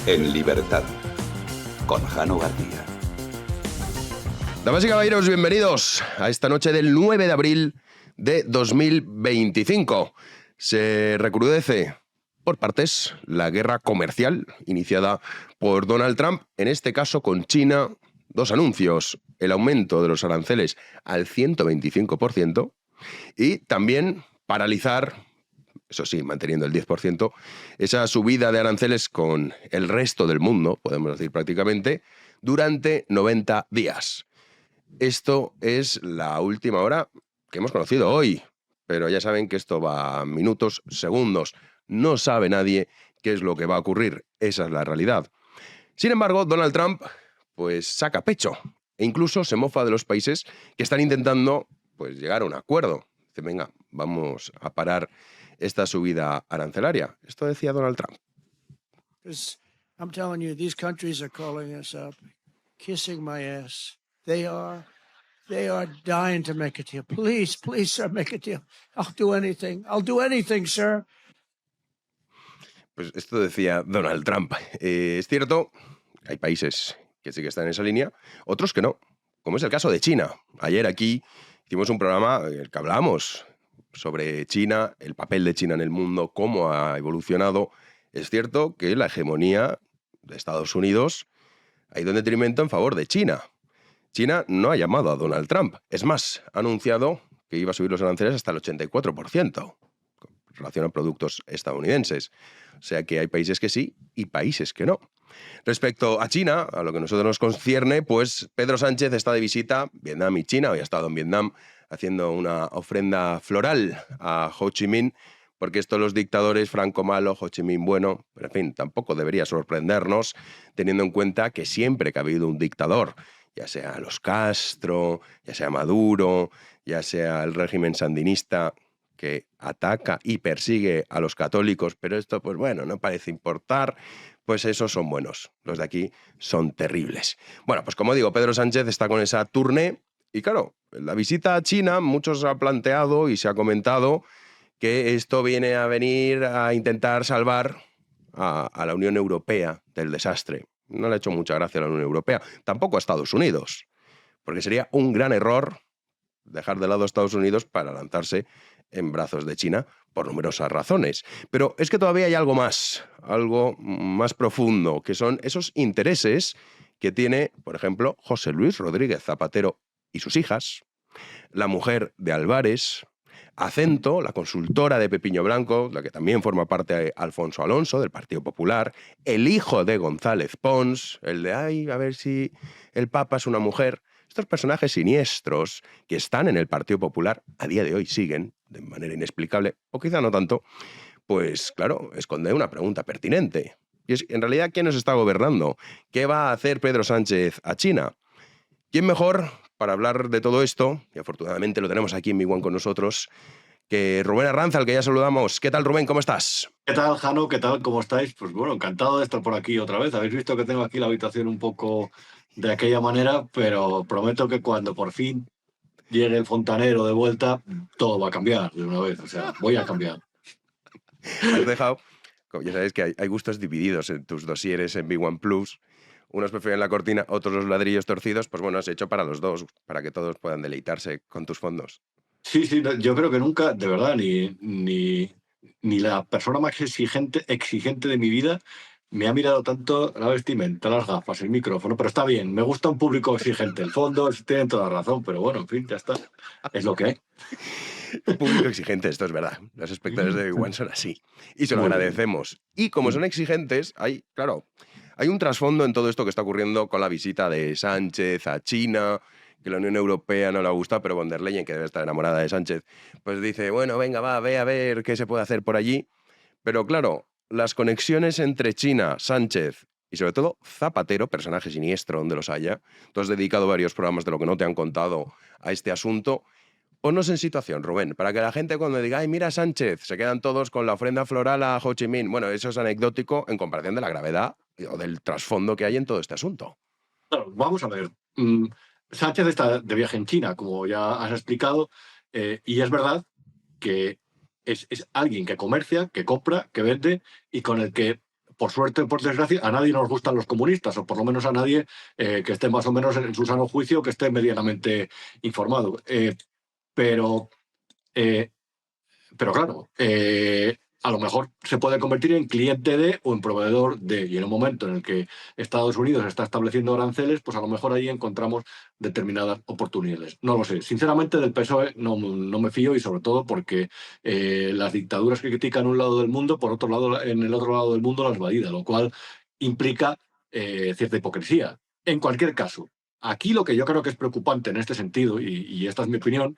En libertad, con Jano García. Damas y caballeros, bienvenidos a esta noche del 9 de abril de 2025. Se recrudece por partes la guerra comercial iniciada por Donald Trump, en este caso con China. Dos anuncios: el aumento de los aranceles al 125% y también paralizar, eso sí, manteniendo el 10%, esa subida de aranceles con el resto del mundo, podemos decir prácticamente, durante 90 días. Esto es la última hora que hemos conocido hoy, pero ya saben que esto va a minutos, segundos. No sabe nadie qué es lo que va a ocurrir. Esa es la realidad. Sin embargo, Donald Trump pues saca pecho e incluso se mofa de los países que están intentando pues llegar a un acuerdo. Dice, venga, vamos a parar esta subida arancelaria. Esto decía Donald Trump. I'm telling you, these countries are calling us up, kissing my ass. They are dying to make a deal. Please, sir, make a deal. I'll do anything, sir. Pues esto decía Donald Trump. Es cierto, hay países que sí que están en esa línea, otros que no, como es el caso de China. Ayer aquí hicimos un programa en el que hablamos sobre China, el papel de China en el mundo, cómo ha evolucionado. Es cierto que la hegemonía de Estados Unidos ha ido en detrimento en favor de China. China no ha llamado a Donald Trump. Es más, ha anunciado que iba a subir los aranceles hasta el 84% en relación a productos estadounidenses. O sea que hay países que sí y países que no. Respecto a China, a lo que a nosotros nos concierne, pues Pedro Sánchez está de visita, Vietnam y China. Hoy ha estado en Vietnam haciendo una ofrenda floral a Ho Chi Minh, porque esto los dictadores, Franco malo, Ho Chi Minh bueno, pero en fin, tampoco debería sorprendernos, teniendo en cuenta que siempre que ha habido un dictador, ya sea los Castro, ya sea Maduro, ya sea el régimen sandinista, que ataca y persigue a los católicos, pero esto, pues bueno, no parece importar, pues esos son buenos. Los de aquí son terribles. Bueno, pues como digo, Pedro Sánchez está con esa tournée y claro, la visita a China, muchos ha planteado y se ha comentado que esto viene a venir a intentar salvar a la Unión Europea del desastre. No le ha hecho mucha gracia a la Unión Europea, tampoco a Estados Unidos, porque sería un gran error dejar de lado a Estados Unidos para lanzarse en brazos de China por numerosas razones. Pero es que todavía hay algo más profundo, que son esos intereses que tiene, por ejemplo, José Luis Rodríguez Zapatero y sus hijas, la mujer de Álvarez, Acento, la consultora de Pepiño Blanco, la que también forma parte de Alfonso Alonso, del Partido Popular, el hijo de González Pons, el de, ay, a ver si el Papa es una mujer. Estos personajes siniestros que están en el Partido Popular, a día de hoy siguen, de manera inexplicable, o quizá no tanto, pues claro, esconde una pregunta pertinente. Y es, en realidad, ¿quién nos está gobernando? ¿Qué va a hacer Pedro Sánchez a China? ¿Quién mejor para hablar de todo esto? Y afortunadamente lo tenemos aquí en Big One con nosotros, que Rubén Arranza, al que ya saludamos. ¿Qué tal, Rubén? ¿Cómo estás? ¿Qué tal, Jano? ¿Qué tal? ¿Cómo estáis? Pues bueno, encantado de estar por aquí otra vez. Habéis visto que tengo aquí la habitación un poco de aquella manera, pero prometo que cuando por fin llegue el fontanero de vuelta, todo va a cambiar de una vez. O sea, voy a cambiar. Has dejado, ya sabes que hay gustos divididos en tus dosieres en Big One Plus. Unos prefieren la cortina, otros los ladrillos torcidos. Pues bueno, has hecho para los dos, para que todos puedan deleitarse con tus fondos. Sí, no, yo creo que nunca, de verdad, ni la persona más exigente de mi vida me ha mirado tanto la vestimenta, las gafas, el micrófono, pero está bien, me gusta un público exigente. El fondo tienen toda la razón, pero bueno, en fin, ya está. Es lo que hay. Un público exigente, esto es verdad. Los espectadores de Big One son así. Y se lo Muy agradecemos. Y como son exigentes, hay un trasfondo en todo esto que está ocurriendo con la visita de Sánchez a China, que la Unión Europea no le gusta, pero von der Leyen, que debe estar enamorada de Sánchez, pues dice, bueno, venga, ve a ver qué se puede hacer por allí. Pero claro, las conexiones entre China, Sánchez y sobre todo Zapatero, personaje siniestro donde los haya, tú has dedicado varios programas de lo que no te han contado a este asunto. Ponnos en situación, Rubén, para que la gente cuando diga, ay, mira Sánchez, se quedan todos con la ofrenda floral a Ho Chi Minh. Bueno, eso es anecdótico en comparación de la gravedad o del trasfondo que hay en todo este asunto. Claro, vamos a ver. Sánchez está de viaje en China, como ya has explicado, y es verdad que es alguien que comercia, que compra, que vende y con el que por suerte o por desgracia, a nadie nos gustan los comunistas, o por lo menos a nadie que esté más o menos en su sano juicio, que esté medianamente informado. Pero eh, pero claro, a lo mejor se puede convertir en cliente de o en proveedor de, y en un momento en el que Estados Unidos está estableciendo aranceles, pues a lo mejor ahí encontramos determinadas oportunidades. No lo sé. Sinceramente, del PSOE no me fío, y sobre todo porque las dictaduras que critican un lado del mundo, por otro lado, en el otro lado del mundo las valida, lo cual implica cierta hipocresía. En cualquier caso, aquí lo que yo creo que es preocupante en este sentido, y esta es mi opinión,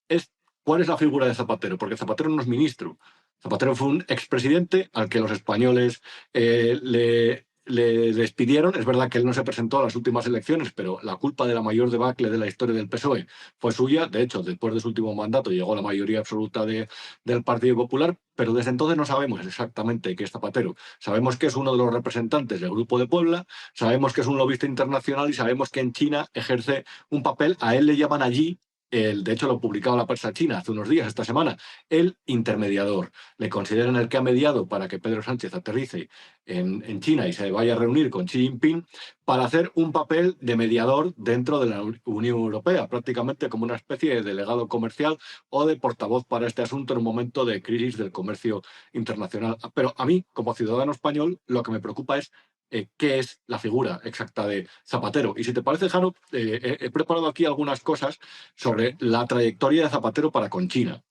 es cuál es la figura de Zapatero, porque Zapatero no es ministro. Zapatero fue un expresidente al que los españoles le despidieron. Es verdad que él no se presentó a las últimas elecciones, pero la culpa de la mayor debacle de la historia del PSOE fue suya. De hecho, después de su último mandato llegó la mayoría absoluta del Partido Popular, pero desde entonces no sabemos exactamente qué es Zapatero. Sabemos que es uno de los representantes del Grupo de Puebla, sabemos que es un lobista internacional y sabemos que en China ejerce un papel, a él le llaman allí, de hecho lo publicaba la prensa china hace unos días, esta semana, el intermediador. Le consideran el que ha mediado para que Pedro Sánchez aterrice en China y se vaya a reunir con Xi Jinping para hacer un papel de mediador dentro de la Unión Europea, prácticamente como una especie de delegado comercial o de portavoz para este asunto en un momento de crisis del comercio internacional. Pero a mí, como ciudadano español, lo que me preocupa es qué es la figura exacta de Zapatero. Y si te parece, Jano, he preparado aquí algunas cosas sobre la trayectoria de Zapatero para con China.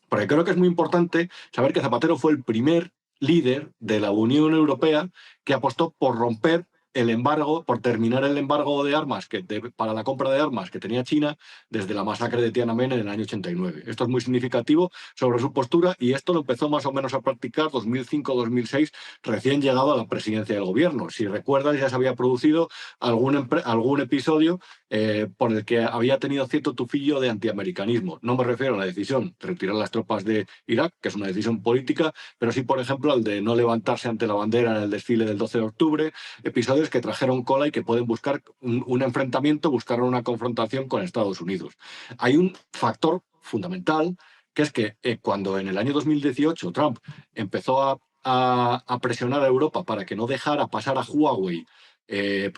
Porque creo que es muy importante saber que Zapatero fue el primer líder de la Unión Europea que apostó por romper el embargo, por terminar el embargo de armas para la compra de armas que tenía China desde la masacre de Tiananmen en el año 89. Esto es muy significativo sobre su postura, y esto lo empezó más o menos a practicar 2005-2006, recién llegado a la presidencia del gobierno. Si recuerdas, ya se había producido algún episodio por el que había tenido cierto tufillo de antiamericanismo. No me refiero a la decisión de retirar las tropas de Irak, que es una decisión política, pero sí, por ejemplo, al de no levantarse ante la bandera en el desfile del 12 de octubre, episodios que trajeron cola y que pueden buscar un enfrentamiento, buscar una confrontación con Estados Unidos. Hay un factor fundamental, que es que cuando en el año 2018 Trump empezó a presionar a Europa para que no dejara pasar a Huawei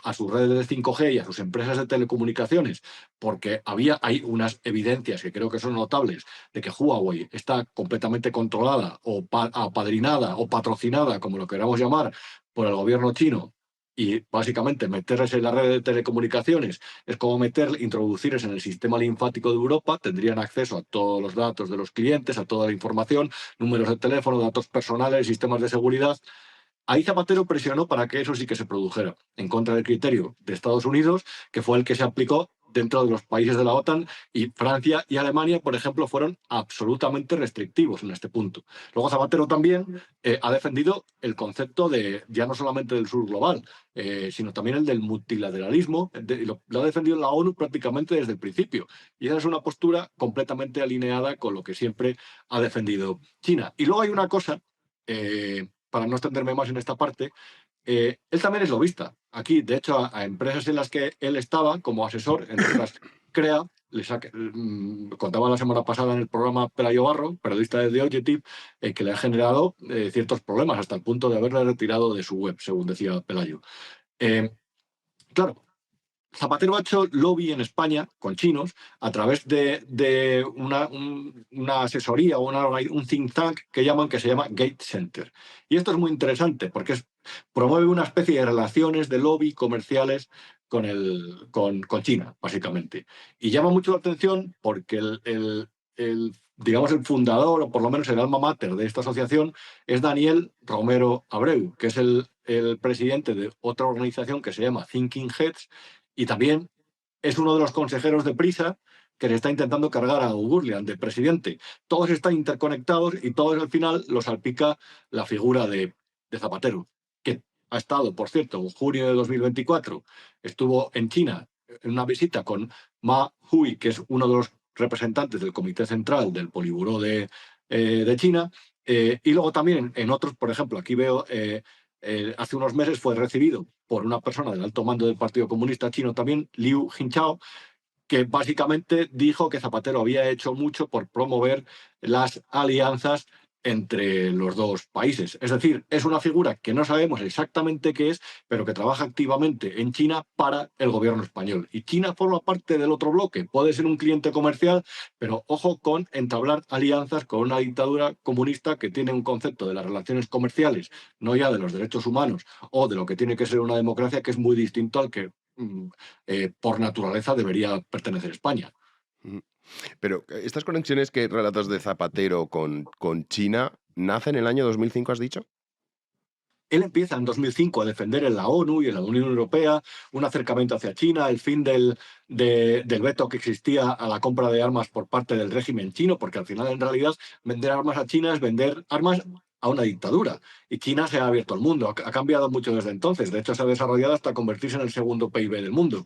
a sus redes de 5G y a sus empresas de telecomunicaciones, porque hay unas evidencias que creo que son notables de que Huawei está completamente controlada o apadrinada o patrocinada, como lo queramos llamar, por el gobierno chino. Y básicamente meterles en la red de telecomunicaciones es como introducirles en el sistema linfático de Europa. Tendrían acceso a todos los datos de los clientes, a toda la información, números de teléfono, datos personales, sistemas de seguridad. Ahí Zapatero presionó para que eso sí que se produjera, en contra del criterio de Estados Unidos, que fue el que se aplicó dentro de los países de la OTAN, y Francia y Alemania, por ejemplo, fueron absolutamente restrictivos en este punto. Luego Zapatero también ha defendido el concepto de ya no solamente del sur global, sino también el del multilateralismo. Lo ha defendido la ONU prácticamente desde el principio. Y esa es una postura completamente alineada con lo que siempre ha defendido China. Y luego hay una cosa, para no extenderme más en esta parte, él también es lobista. Aquí, de hecho, a empresas en las que él estaba como asesor, entre otras CREA, contaba la semana pasada en el programa Pelayo Barro, periodista de The Objective, que le ha generado ciertos problemas hasta el punto de haberle retirado de su web, según decía Pelayo. Claro, Zapatero ha hecho lobby en España con chinos a través de una asesoría o un think tank que se llama Gate Center. Y esto es muy interesante porque promueve una especie de relaciones de lobby comerciales con China, básicamente. Y llama mucho la atención porque digamos, el fundador, o por lo menos el alma mater de esta asociación, es Daniel Romero Abreu, que es el presidente de otra organización que se llama Thinking Heads, y también es uno de los consejeros de Prisa que le está intentando cargar a Gurlian de presidente. Todos están interconectados y todos al final los salpica la figura de Zapatero, que ha estado, por cierto, en junio de 2024, estuvo en China en una visita con Ma Hui, que es uno de los representantes del Comité Central del Politburó de China, y luego también en otros, por ejemplo, aquí veo... hace unos meses fue recibido por una persona del alto mando del Partido Comunista Chino también, Liu Jintao, que básicamente dijo que Zapatero había hecho mucho por promover las alianzas entre los dos países. Es decir, es una figura que no sabemos exactamente qué es, pero que trabaja activamente en China para el gobierno español. Y China forma parte del otro bloque. Puede ser un cliente comercial, pero ojo con entablar alianzas con una dictadura comunista que tiene un concepto de las relaciones comerciales, no ya de los derechos humanos o de lo que tiene que ser una democracia, que es muy distinto al que por naturaleza debería pertenecer España. Ujú. Pero estas conexiones que relatas de Zapatero con China, ¿nacen en el año 2005, has dicho? Él empieza en 2005 a defender en la ONU y en la Unión Europea un acercamiento hacia China, el fin del veto que existía a la compra de armas por parte del régimen chino, porque al final, en realidad, vender armas a China es vender armas a una dictadura. Y China se ha abierto al mundo, ha cambiado mucho desde entonces. De hecho, se ha desarrollado hasta convertirse en el segundo PIB del mundo.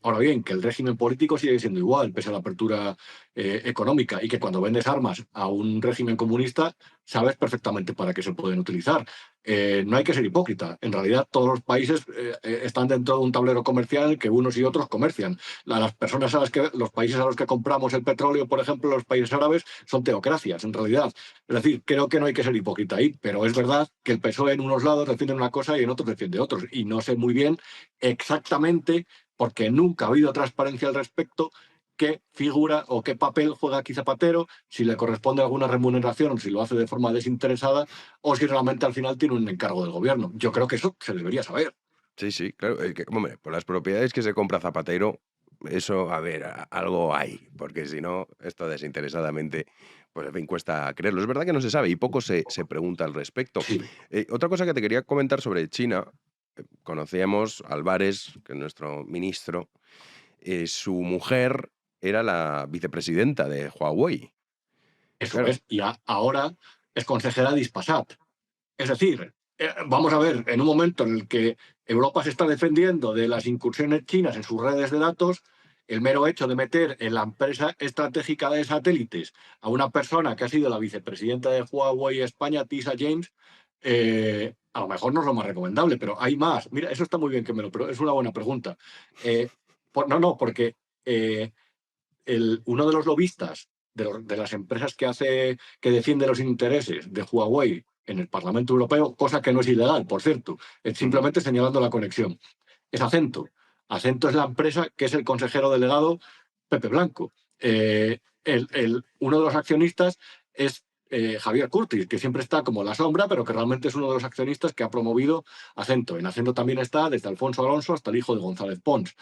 Ahora bien, que el régimen político sigue siendo igual, pese a la apertura económica, y que cuando vendes armas a un régimen comunista, sabes perfectamente para qué se pueden utilizar. No hay que ser hipócrita. En realidad, todos los países están dentro de un tablero comercial en el que unos y otros comercian. Las personas los países a los que compramos el petróleo, por ejemplo, los países árabes, son teocracias, en realidad. Es decir, creo que no hay que ser hipócrita ahí, pero es verdad que el PSOE en unos lados defiende una cosa y en otros defiende otros. Y no sé muy bien exactamente, porque nunca ha habido transparencia al respecto, qué figura o qué papel juega aquí Zapatero, si le corresponde alguna remuneración, si lo hace de forma desinteresada o si realmente al final tiene un encargo del gobierno. Yo creo que eso se debería saber. Sí, sí, claro. Hombre, por las propiedades que se compra Zapatero, eso, a ver, algo hay, porque si no, esto desinteresadamente, pues en fin, cuesta creerlo. Es verdad que no se sabe y poco se pregunta al respecto. Sí, Otra cosa que te quería comentar sobre China, conocíamos a Álvarez, que es nuestro ministro, su mujer era la vicepresidenta de Huawei. eso Claro. es. Y ahora es consejera de Ispasat. Es decir, vamos a ver, en un momento en el que Europa se está defendiendo de las incursiones chinas en sus redes de datos, el mero hecho de meter en la empresa estratégica de satélites a una persona que ha sido la vicepresidenta de Huawei España, Tisa James, a lo mejor no es lo más recomendable, pero hay más. Mira, eso está muy bien pero es una buena pregunta. No, porque eh, uno de los lobistas de las empresas que defiende los intereses de Huawei en el Parlamento Europeo, cosa que no es ilegal, por cierto, es Ujú. simplemente señalando la conexión, es Acento. Acento es la empresa que es el consejero delegado Pepe Blanco. Uno de los accionistas es Javier Curtis, que siempre está como la sombra, pero que realmente es uno de los accionistas que ha promovido Acento. En Acento también está desde Alfonso Alonso hasta el hijo de González Pons.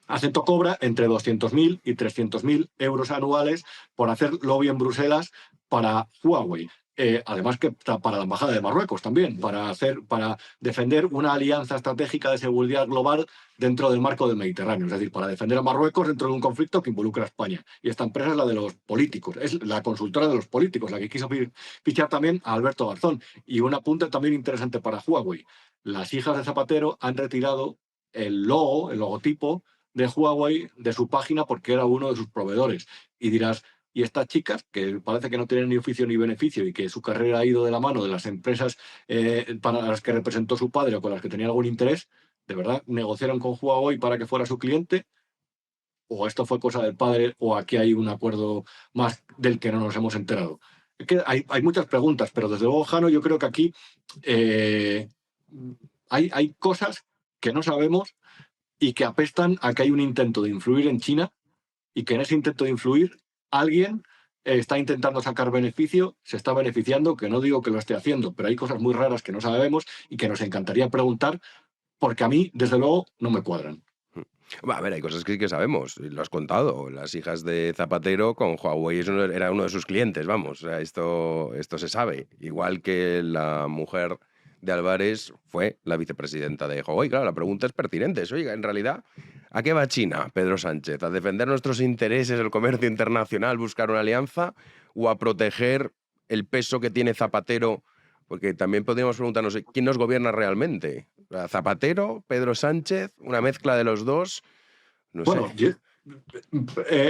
Acento cobra entre 200.000 y 300.000 euros anuales por hacer lobby en Bruselas para Huawei. Además que para la Embajada de Marruecos también, para defender una alianza estratégica de seguridad global dentro del marco del Mediterráneo, es decir, para defender a Marruecos dentro de un conflicto que involucra a España. Y esta empresa es la de los políticos, es la consultora de los políticos, la que quiso fichar también a Alberto Garzón. Y un apunte también interesante para Huawei. Las hijas de Zapatero han retirado el logotipo de Huawei de su página porque era uno de sus proveedores. Y dirás, ¿y estas chicas, que parece que no tienen ni oficio ni beneficio y que su carrera ha ido de la mano de las empresas para las que representó su padre o con las que tenía algún interés, de verdad negociaron con Huawei para que fuera su cliente? ¿O esto fue cosa del padre? ¿O aquí hay un acuerdo más del que no nos hemos enterado? Es que hay muchas preguntas, pero desde luego, Jano, yo creo que aquí eh, hay cosas que no sabemos y que apestan a que hay un intento de influir en China y que en ese intento de influir alguien está intentando sacar beneficio, se está beneficiando, que no digo que lo esté haciendo, pero hay cosas muy raras que no sabemos y que nos encantaría preguntar porque a mí, desde luego, no me cuadran. A ver, hay cosas que sí que sabemos, y lo has contado. Las hijas de Zapatero con Huawei era uno de sus clientes, vamos. O sea, esto se sabe. Igual que la mujer de Álvarez fue la vicepresidenta de Huawei. Claro, la pregunta es pertinente. Oiga, en realidad, ¿a qué va China, Pedro Sánchez? ¿A defender nuestros intereses, el comercio internacional, buscar una alianza? ¿O a proteger el peso que tiene Zapatero? Porque también podríamos preguntarnos, ¿quién nos gobierna realmente? ¿Zapatero, Pedro Sánchez, una mezcla de los dos? No sé. Bueno,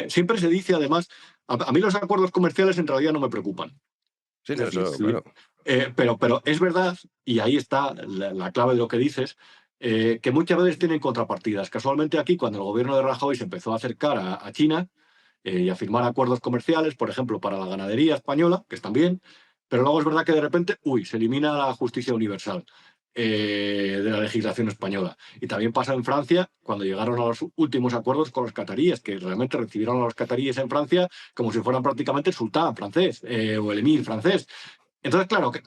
siempre se dice además, a mí los acuerdos comerciales en realidad no me preocupan. Sí, Es no, decir, eso, claro. pero es verdad, y ahí está la clave de lo que dices, que muchas veces tienen contrapartidas. Casualmente aquí, cuando el gobierno de Rajoy se empezó a acercar a China, y a firmar acuerdos comerciales, por ejemplo, para la ganadería española, que están bien, pero luego es verdad que de repente, se elimina la justicia universal de la legislación española. Y también pasa en Francia, cuando llegaron a los últimos acuerdos con los cataríes, que realmente recibieron a los cataríes en Francia como si fueran prácticamente el sultán francés o el emir francés. Entonces, claro, que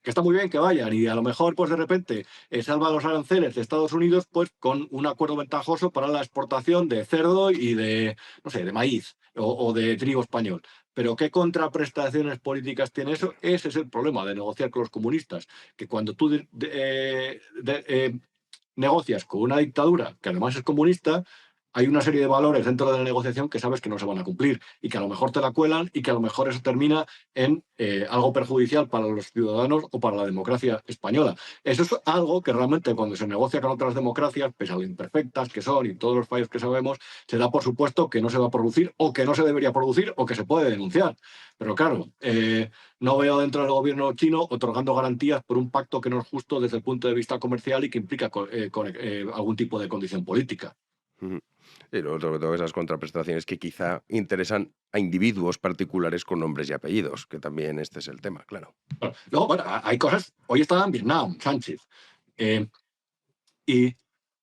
está muy bien que vayan y a lo mejor, pues de repente, salva los aranceles de Estados Unidos, pues con un acuerdo ventajoso para la exportación de cerdo y de, no sé, de maíz o de trigo español. Pero ¿qué contraprestaciones políticas tiene eso? Ese es el problema de negociar con los comunistas, que cuando tú negocias con una dictadura que además es comunista, hay una serie de valores dentro de la negociación que sabes que no se van a cumplir y que a lo mejor te la cuelan y que a lo mejor eso termina en algo perjudicial para los ciudadanos o para la democracia española. Eso es algo que realmente cuando se negocia con otras democracias, pese a lo imperfectas que son y todos los fallos que sabemos, se da por supuesto que no se va a producir o que no se debería producir o que se puede denunciar. Pero claro, no veo dentro del gobierno chino otorgando garantías por un pacto que no es justo desde el punto de vista comercial y que implica algún tipo de condición política. Ujú. Y luego, sobre todo, esas contraprestaciones que quizá interesan a individuos particulares con nombres y apellidos, que también este es el tema, claro. Luego, bueno, hay cosas. Hoy estaba en Vietnam, Sánchez, y de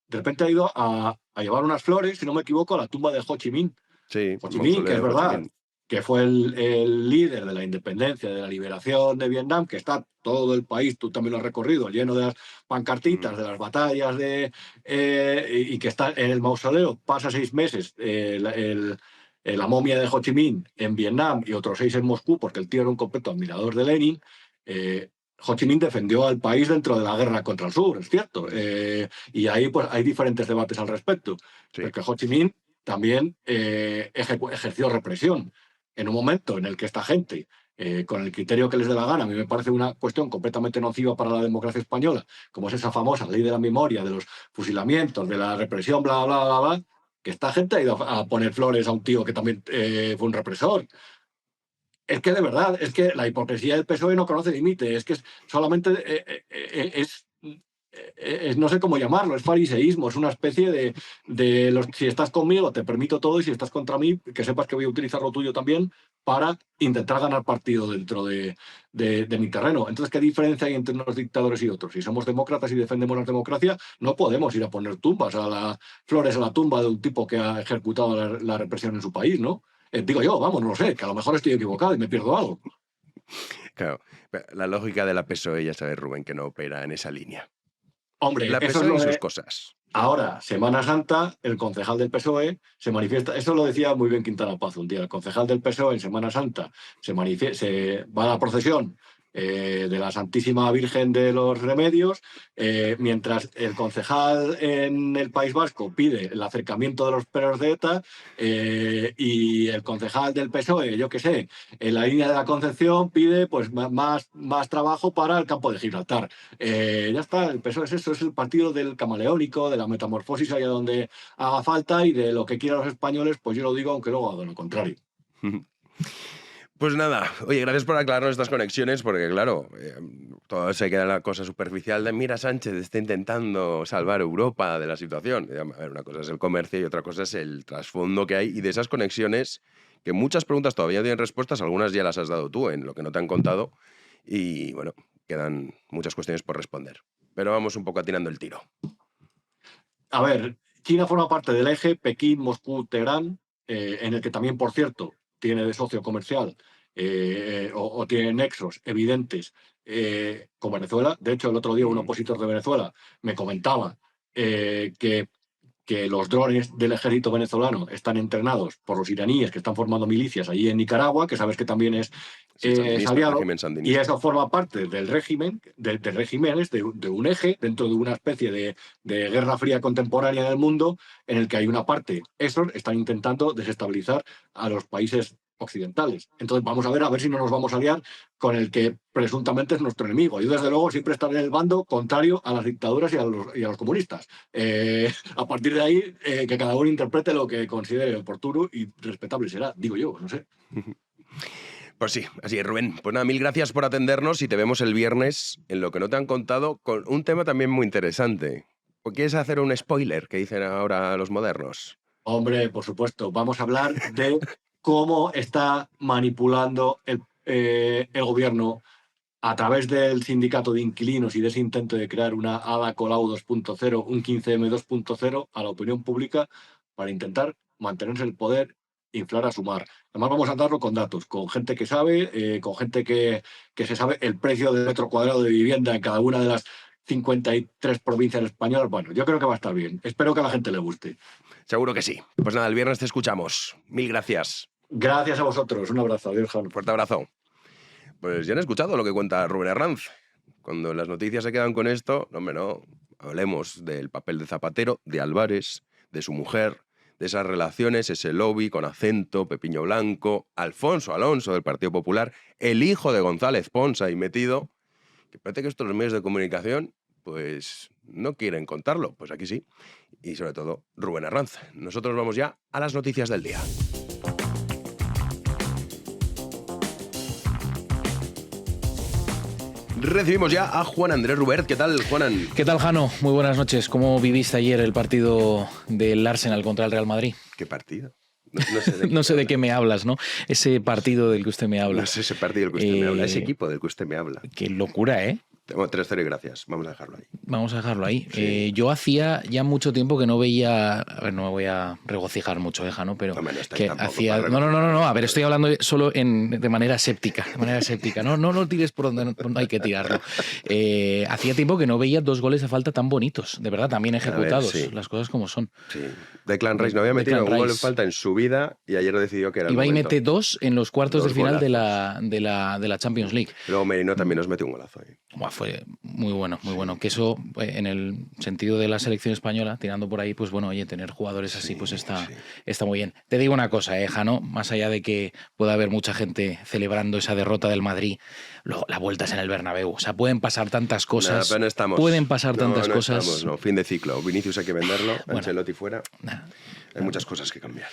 repente ha ido a llevar unas flores, si no me equivoco, a la tumba de Ho Chi Minh. Sí, Ho Chi Minh, que es mausoleo de Ho Chi verdad, Minh. que fue el líder de la independencia, de la liberación de Vietnam, que está todo el país, tú también lo has recorrido, lleno de las pancartitas, de las batallas, y que está en el mausoleo, pasa 6 meses la momia de Ho Chi Minh en Vietnam y otros 6 en Moscú, porque el tío era un completo admirador de Lenin. Ho Chi Minh defendió al país dentro de la guerra contra el sur, es cierto, y ahí pues hay diferentes debates al respecto, Sí. porque Ho Chi Minh también ejerció represión en un momento en el que esta gente, con el criterio que les dé la gana, a mí me parece una cuestión completamente nociva para la democracia española, como es esa famosa ley de la memoria, de los fusilamientos, de la represión, bla, bla, bla, bla, que esta gente ha ido a poner flores a un tío que también fue un represor. Es que de verdad, es que la hipocresía del PSOE no conoce límite, es que solamente no sé cómo llamarlo, es fariseísmo, es una especie de si estás conmigo te permito todo y si estás contra mí, que sepas que voy a utilizar lo tuyo también para intentar ganar partido dentro de mi terreno. Entonces, ¿qué diferencia hay entre unos dictadores y otros? Si somos demócratas y defendemos la democracia, no podemos ir a poner flores a la tumba de un tipo que ha ejecutado la represión en su país, ¿no? Digo yo, vamos, no lo sé, que a lo mejor estoy equivocado y me pierdo algo. Claro, la lógica de la PSOE, ya sabes, Rubén, que no opera en esa línea. Hombre, La eso es PSOE lo y sus de... cosas. Ahora, Semana Santa, el concejal del PSOE se manifiesta, eso lo decía muy bien Quintana Paz un día, el concejal del PSOE en Semana Santa se va a la procesión de la Santísima Virgen de los Remedios, mientras el concejal en el País Vasco pide el acercamiento de los presos de ETA y el concejal del PSOE, yo qué sé, en la línea de la Concepción pide pues más trabajo para el campo de Gibraltar. Ya está, el PSOE es eso, es el partido del camaleónico, de la metamorfosis allá donde haga falta y de lo que quieran los españoles, pues yo lo digo aunque luego hagan lo contrario. Pues nada, oye, gracias por aclararnos estas conexiones, porque claro, todo se queda en la cosa superficial de mira, Sánchez está intentando salvar Europa de la situación. A ver, una cosa es el comercio y otra cosa es el trasfondo que hay y de esas conexiones que muchas preguntas todavía tienen respuestas, algunas ya las has dado tú en lo que no te han contado y bueno, quedan muchas cuestiones por responder. Pero vamos un poco atinando el tiro. A ver, China forma parte del eje Pekín, Moscú, Teherán, en el que también, por cierto, tiene de socio comercial o tiene nexos evidentes con Venezuela. De hecho, el otro día un opositor de Venezuela me comentaba que los drones del ejército venezolano están entrenados por los iraníes que están formando milicias allí en Nicaragua, que sabes que también es aliado, régimen y sandinista. eso forma parte del régimen, de un eje dentro de una especie de guerra fría contemporánea en el mundo, en el que hay una parte, esos están intentando desestabilizar a los países occidentales. Entonces vamos a ver si no nos vamos a liar con el que presuntamente es nuestro enemigo. Yo desde luego siempre estaré en el bando contrario a las dictaduras y a los comunistas. A partir de ahí, que cada uno interprete lo que considere oportuno y respetable será, digo yo, no sé. Pues sí, así es, Rubén. Pues nada, mil gracias por atendernos y te vemos el viernes en Lo que no te han contado con un tema también muy interesante. ¿Quieres hacer un spoiler que dicen ahora los modernos? Hombre, por supuesto, vamos a hablar de cómo está manipulando el gobierno a través del sindicato de inquilinos y de ese intento de crear una Ada Colau 2.0, un 15M 2.0 a la opinión pública para intentar mantenerse el poder, inflar a sumar. Además vamos a darlo con datos, con gente que sabe, con gente que se sabe el precio del metro cuadrado de vivienda en cada una de las 53 provincias españolas. Bueno, yo creo que va a estar bien. Espero que a la gente le guste. Seguro que sí. Pues nada, el viernes te escuchamos. Mil gracias. Gracias a vosotros. Un abrazo. Adiós, Jano. Fuerte abrazo. Pues ya han escuchado lo que cuenta Rubén Herranz. Cuando las noticias se quedan con esto, no, hombre, no. Hablemos del papel de Zapatero, de Álvarez, de su mujer, de esas relaciones, ese lobby con Acento, Pepiño Blanco, Alfonso Alonso del Partido Popular, el hijo de González Pons ahí metido, que parece que estos medios de comunicación pues no quieren contarlo. Pues aquí sí. Y sobre todo, Rubén Herranz. Nosotros vamos ya a las noticias del día. Recibimos ya a Juan Andrés Rubert. ¿Qué tal, Juanan? ¿Qué tal, Jano? Muy buenas noches. ¿Cómo viviste ayer el partido del Arsenal contra el Real Madrid? ¿Qué partido? No sé de qué me hablas, ¿no? Ese partido del que usted me habla. No sé ese partido del que usted me habla, ese equipo del que usted me habla. Qué locura, ¿eh? 3-0 y gracias. Vamos a dejarlo ahí. Vamos a dejarlo ahí. Sí. Yo hacía ya mucho tiempo que no veía... A ver, no me voy a regocijar mucho, Jano, pero... No, no estáis que tampoco hacía... para No. A ver, estoy hablando solo de manera séptica. De manera séptica. No tires por donde no hay que tirarlo. Hacía tiempo que no veía 2 goles de falta tan bonitos. De verdad, también ejecutados. Sí. Las cosas como son. Sí. Declan Rice no había metido Declan un gol en Rice. falta en su vida y ayer decidió que era el Iba y momento. mete 2 en los cuartos 2 de final golazos. de la Champions League. Luego Merino también nos metió un golazo ahí. Buah, fue muy bueno, muy bueno. Que eso, en el sentido de la selección española, tirando por ahí, pues bueno, oye, tener jugadores así, pues está muy bien. Te digo una cosa, Jano, más allá de que pueda haber mucha gente celebrando esa derrota del Madrid, luego la vuelta es en el Bernabéu. O sea, pueden pasar tantas cosas. Nada, pero no estamos. Pueden pasar tantas no cosas. Estamos, no. Fin de ciclo. Vinicius hay que venderlo, Bueno. Ancelotti fuera. Nah. Hay muchas cosas que cambiar.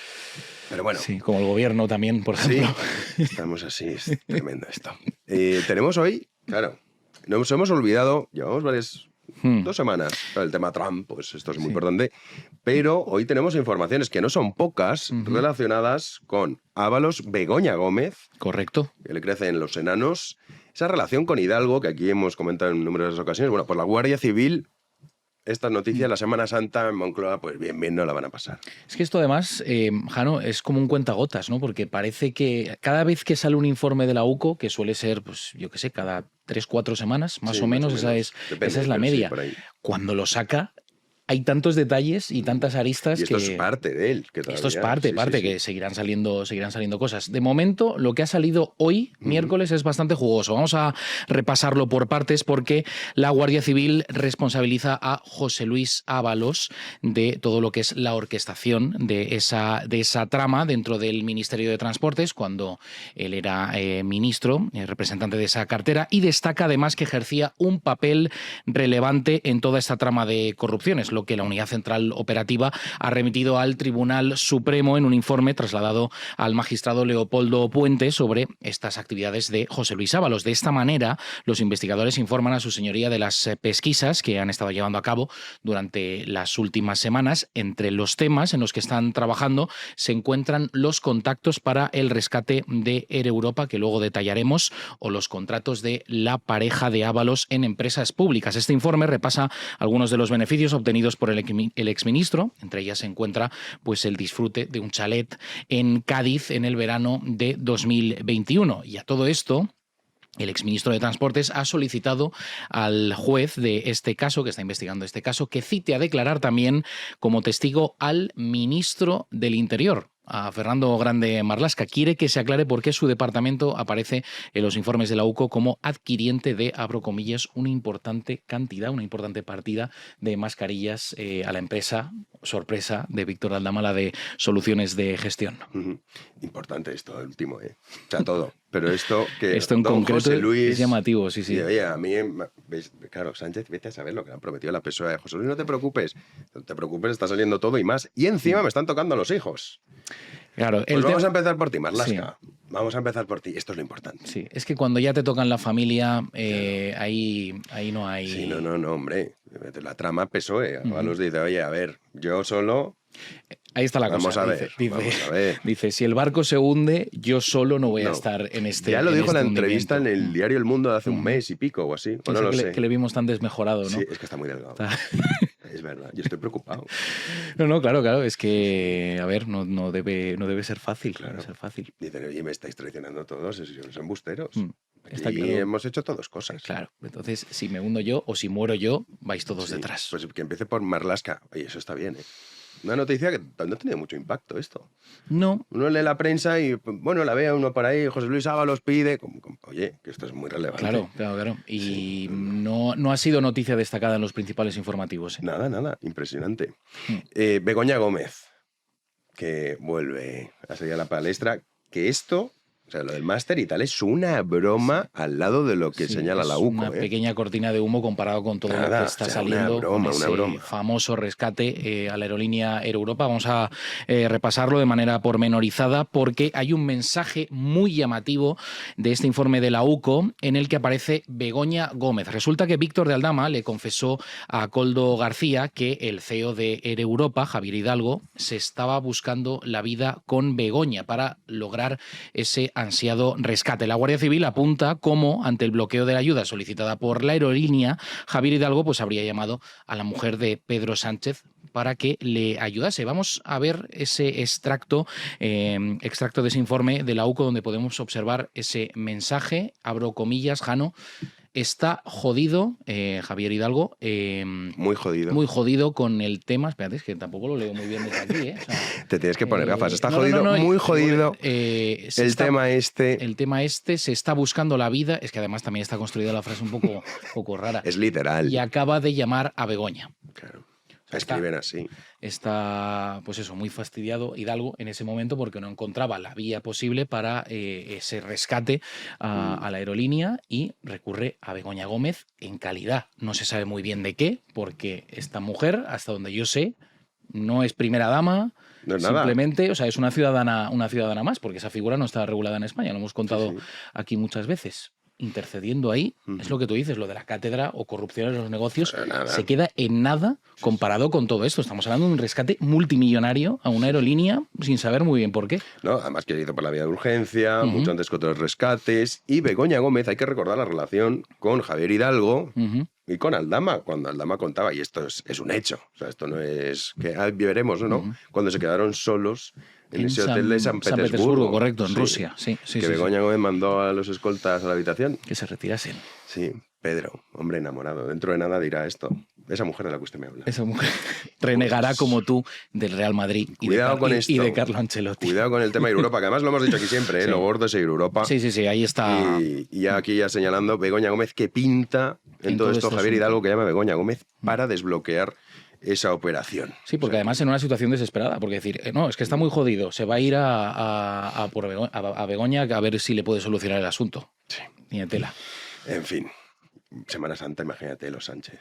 Pero bueno. Sí, como el gobierno también, por Sí, ejemplo. estamos así, es tremendo esto. Tenemos hoy, claro, nos hemos olvidado, llevamos varias 2 semanas, el tema Trump, pues esto es muy importante, pero hoy tenemos informaciones que no son pocas relacionadas con Ábalos, Begoña Gómez, Correcto. que le crecen los enanos, esa relación con Hidalgo, que aquí hemos comentado en numerosas ocasiones, bueno, pues la Guardia Civil... Estas noticias, la Semana Santa en Moncloa, pues bien no la van a pasar. Es que esto además, Jano, es como un cuentagotas, ¿no? Porque parece que cada vez que sale un informe de la UCO, que suele ser, pues yo qué sé, cada 3-4 semanas, más Sí, o menos, Depende, esa es la pero media. sí, por ahí. Cuando lo saca, hay tantos detalles y tantas aristas Y esto que... es parte de él. Que Esto es todavía- parte, sí. que seguirán saliendo cosas. De momento, lo que ha salido hoy, miércoles, es bastante jugoso. Vamos a repasarlo por partes porque la Guardia Civil responsabiliza a José Luis Ábalos de todo lo que es la orquestación de esa trama dentro del Ministerio de Transportes, cuando él era ministro, representante de esa cartera, y destaca además que ejercía un papel relevante en toda esta trama de corrupciones, lo que la Unidad Central Operativa ha remitido al Tribunal Supremo en un informe trasladado al magistrado Leopoldo Puente sobre estas actividades de José Luis Ábalos. De esta manera, los investigadores informan a su señoría de las pesquisas que han estado llevando a cabo durante las últimas semanas. Entre los temas en los que están trabajando se encuentran los contactos para el rescate de Air Europa, que luego detallaremos, o los contratos de la pareja de Ábalos en empresas públicas. Este informe repasa algunos de los beneficios obtenidos por el exministro. Entre ellas se encuentra pues el disfrute de un chalet en Cádiz en el verano de 2021. Y a todo esto, el exministro de Transportes ha solicitado al juez de este caso, que está investigando este caso, que cite a declarar también como testigo al ministro del Interior, a Fernando Grande Marlaska. Quiere que se aclare por qué su departamento aparece en los informes de la UCO como adquiriente de, abro comillas, una importante cantidad, una importante partida de mascarillas a la empresa, sorpresa, de Víctor Aldama, la de Soluciones de Gestión. Importante esto, el último, ¿eh? O sea, todo. Pero esto que Esto en don concreto José Luis, es llamativo, sí. y, oye, a mí, ¿ves? Claro, Sánchez, vete a saber lo que le han prometido a la PSOE. José Luis, no te preocupes, está saliendo todo y más. Y encima me están tocando los hijos. Claro, Pues vamos a empezar por ti, Marlaska. Sí. Vamos a empezar por ti. Esto es lo importante. Sí, es que cuando ya te tocan la familia, ahí no hay... Sí, no, hombre. La trama PSOE. Ábalos dice, oye, a ver, yo solo Ahí está la Vamos cosa. a ver, vamos a ver. Dice, si el barco se hunde, yo solo no voy a estar en este Ya lo dijo en la este entrevista en hundimiento. el diario El Mundo de hace un mes y pico o así. O no lo sé. Que le vimos tan desmejorado, ¿no? Sí, es que está muy delgado. Es verdad, yo estoy preocupado. No, claro, es que, a ver, no debe ser fácil. Claro. Debe ser fácil. Dicen, oye, me estáis traicionando todos, son embusteros. Está Aquí claro. hemos hecho todos cosas. Claro, entonces, si me hundo yo o si muero yo, vais todos Sí, detrás. Pues que empiece por Marlaska. Oye, eso está bien, ¿eh? Una noticia que no ha tenido mucho impacto esto. No, Uno lee la prensa y, bueno, la ve a uno por ahí, José Luis Ábalos pide, oye, que esto es muy relevante. claro. Y no ha sido noticia destacada en los principales informativos. Nada, impresionante. Begoña Gómez, que vuelve a salir a la palestra, que esto, o sea, lo del máster y tal, es una broma al lado de lo que Sí, señala es la UCO. una pequeña cortina de humo comparado con todo lo Nada, que está o sea, saliendo. una con ese broma. famoso rescate a la aerolínea Air Europa. Vamos a repasarlo de manera pormenorizada porque hay un mensaje muy llamativo de este informe de la UCO en el que aparece Begoña Gómez. Resulta que Víctor de Aldama le confesó a Koldo García que el CEO de Air Europa, Javier Hidalgo, se estaba buscando la vida con Begoña para lograr ese ansiado rescate. La Guardia Civil apunta cómo, ante el bloqueo de la ayuda solicitada por la aerolínea, Javier Hidalgo pues habría llamado a la mujer de Pedro Sánchez para que le ayudase. Vamos a ver ese extracto de ese informe de la UCO donde podemos observar ese mensaje. Abro comillas, Jano. Está jodido, Javier Hidalgo. Muy jodido. Muy jodido con el tema. Espérate, es que tampoco lo leo muy bien desde aquí. O sea, Te tienes que poner gafas. Está no, jodido, muy jodido. El tema este. El tema este se está buscando la vida. Es que además también está construida la frase un poco rara. Es literal. Y acaba de llamar a Begoña. Claro. Escriben así. Está, pues eso, muy fastidiado Hidalgo en ese momento porque no encontraba la vía posible para ese rescate a la aerolínea y recurre a Begoña Gómez en calidad. No se sabe muy bien de qué, porque esta mujer, hasta donde yo sé, no es primera dama. No es nada. Simplemente, o sea, es una ciudadana más, porque esa figura no está regulada en España, lo hemos contado aquí muchas veces. Intercediendo ahí, es lo que tú dices, lo de la cátedra o corrupción en los negocios, se queda en nada comparado con todo esto. Estamos hablando de un rescate multimillonario a una aerolínea sin saber muy bien por qué. No, además que hizo por la vía de urgencia, mucho antes que otros rescates. Y Begoña Gómez, hay que recordar la relación con Javier Hidalgo y con Aldama, cuando Aldama contaba, y esto es un hecho, o sea, esto no es que veremos, ¿no? Cuando se quedaron solos en ese hotel de San Petersburgo. Correcto, en Rusia. Sí, que Begoña Gómez mandó a los escoltas a la habitación. Que se retirasen. Sí, Pedro, hombre enamorado. Dentro de nada dirá esto. Esa mujer de la que usted me habla. Esa mujer renegará como tú del Real Madrid y de Carlo Ancelotti. Cuidado con el tema de Europa, que además lo hemos dicho aquí siempre, lo gordo es ir Europa. Sí, ahí está. Y aquí ya señalando Begoña Gómez que pinta en todo esto Javier Hidalgo, que llama Begoña Gómez, para desbloquear esa operación. Sí, porque además en una situación desesperada, porque decir, no, es que está muy jodido, se va a ir a Begoña a ver si le puede solucionar el asunto. Sí. Ni de tela. En fin, Semana Santa, imagínate, los Sánchez.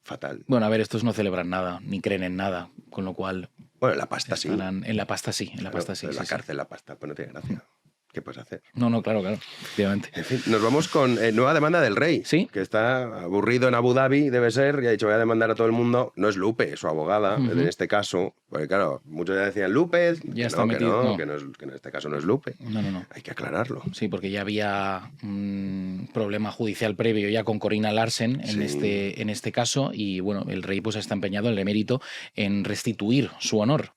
Fatal. Bueno, a ver, estos no celebran nada, ni creen en nada, con lo cual... Bueno, la pasta sí. En la pasta sí, en la pasta sí. En la cárcel la pasta, pues no tiene gracia. ¿Qué puedes hacer? No, claro, efectivamente. En fin, nos vamos con nueva demanda del rey. Sí. Que está aburrido en Abu Dhabi, debe ser, y ha dicho voy a demandar a todo el mundo. No es Lupe, es su abogada, en este caso. Porque claro, muchos ya decían Lupe, ya está metido. Que en este caso no es Lupe. No. Hay que aclararlo. Sí, porque ya había un problema judicial previo ya con Corina Larsen en este caso. Y bueno, el rey pues está empeñado, el emérito, en restituir su honor.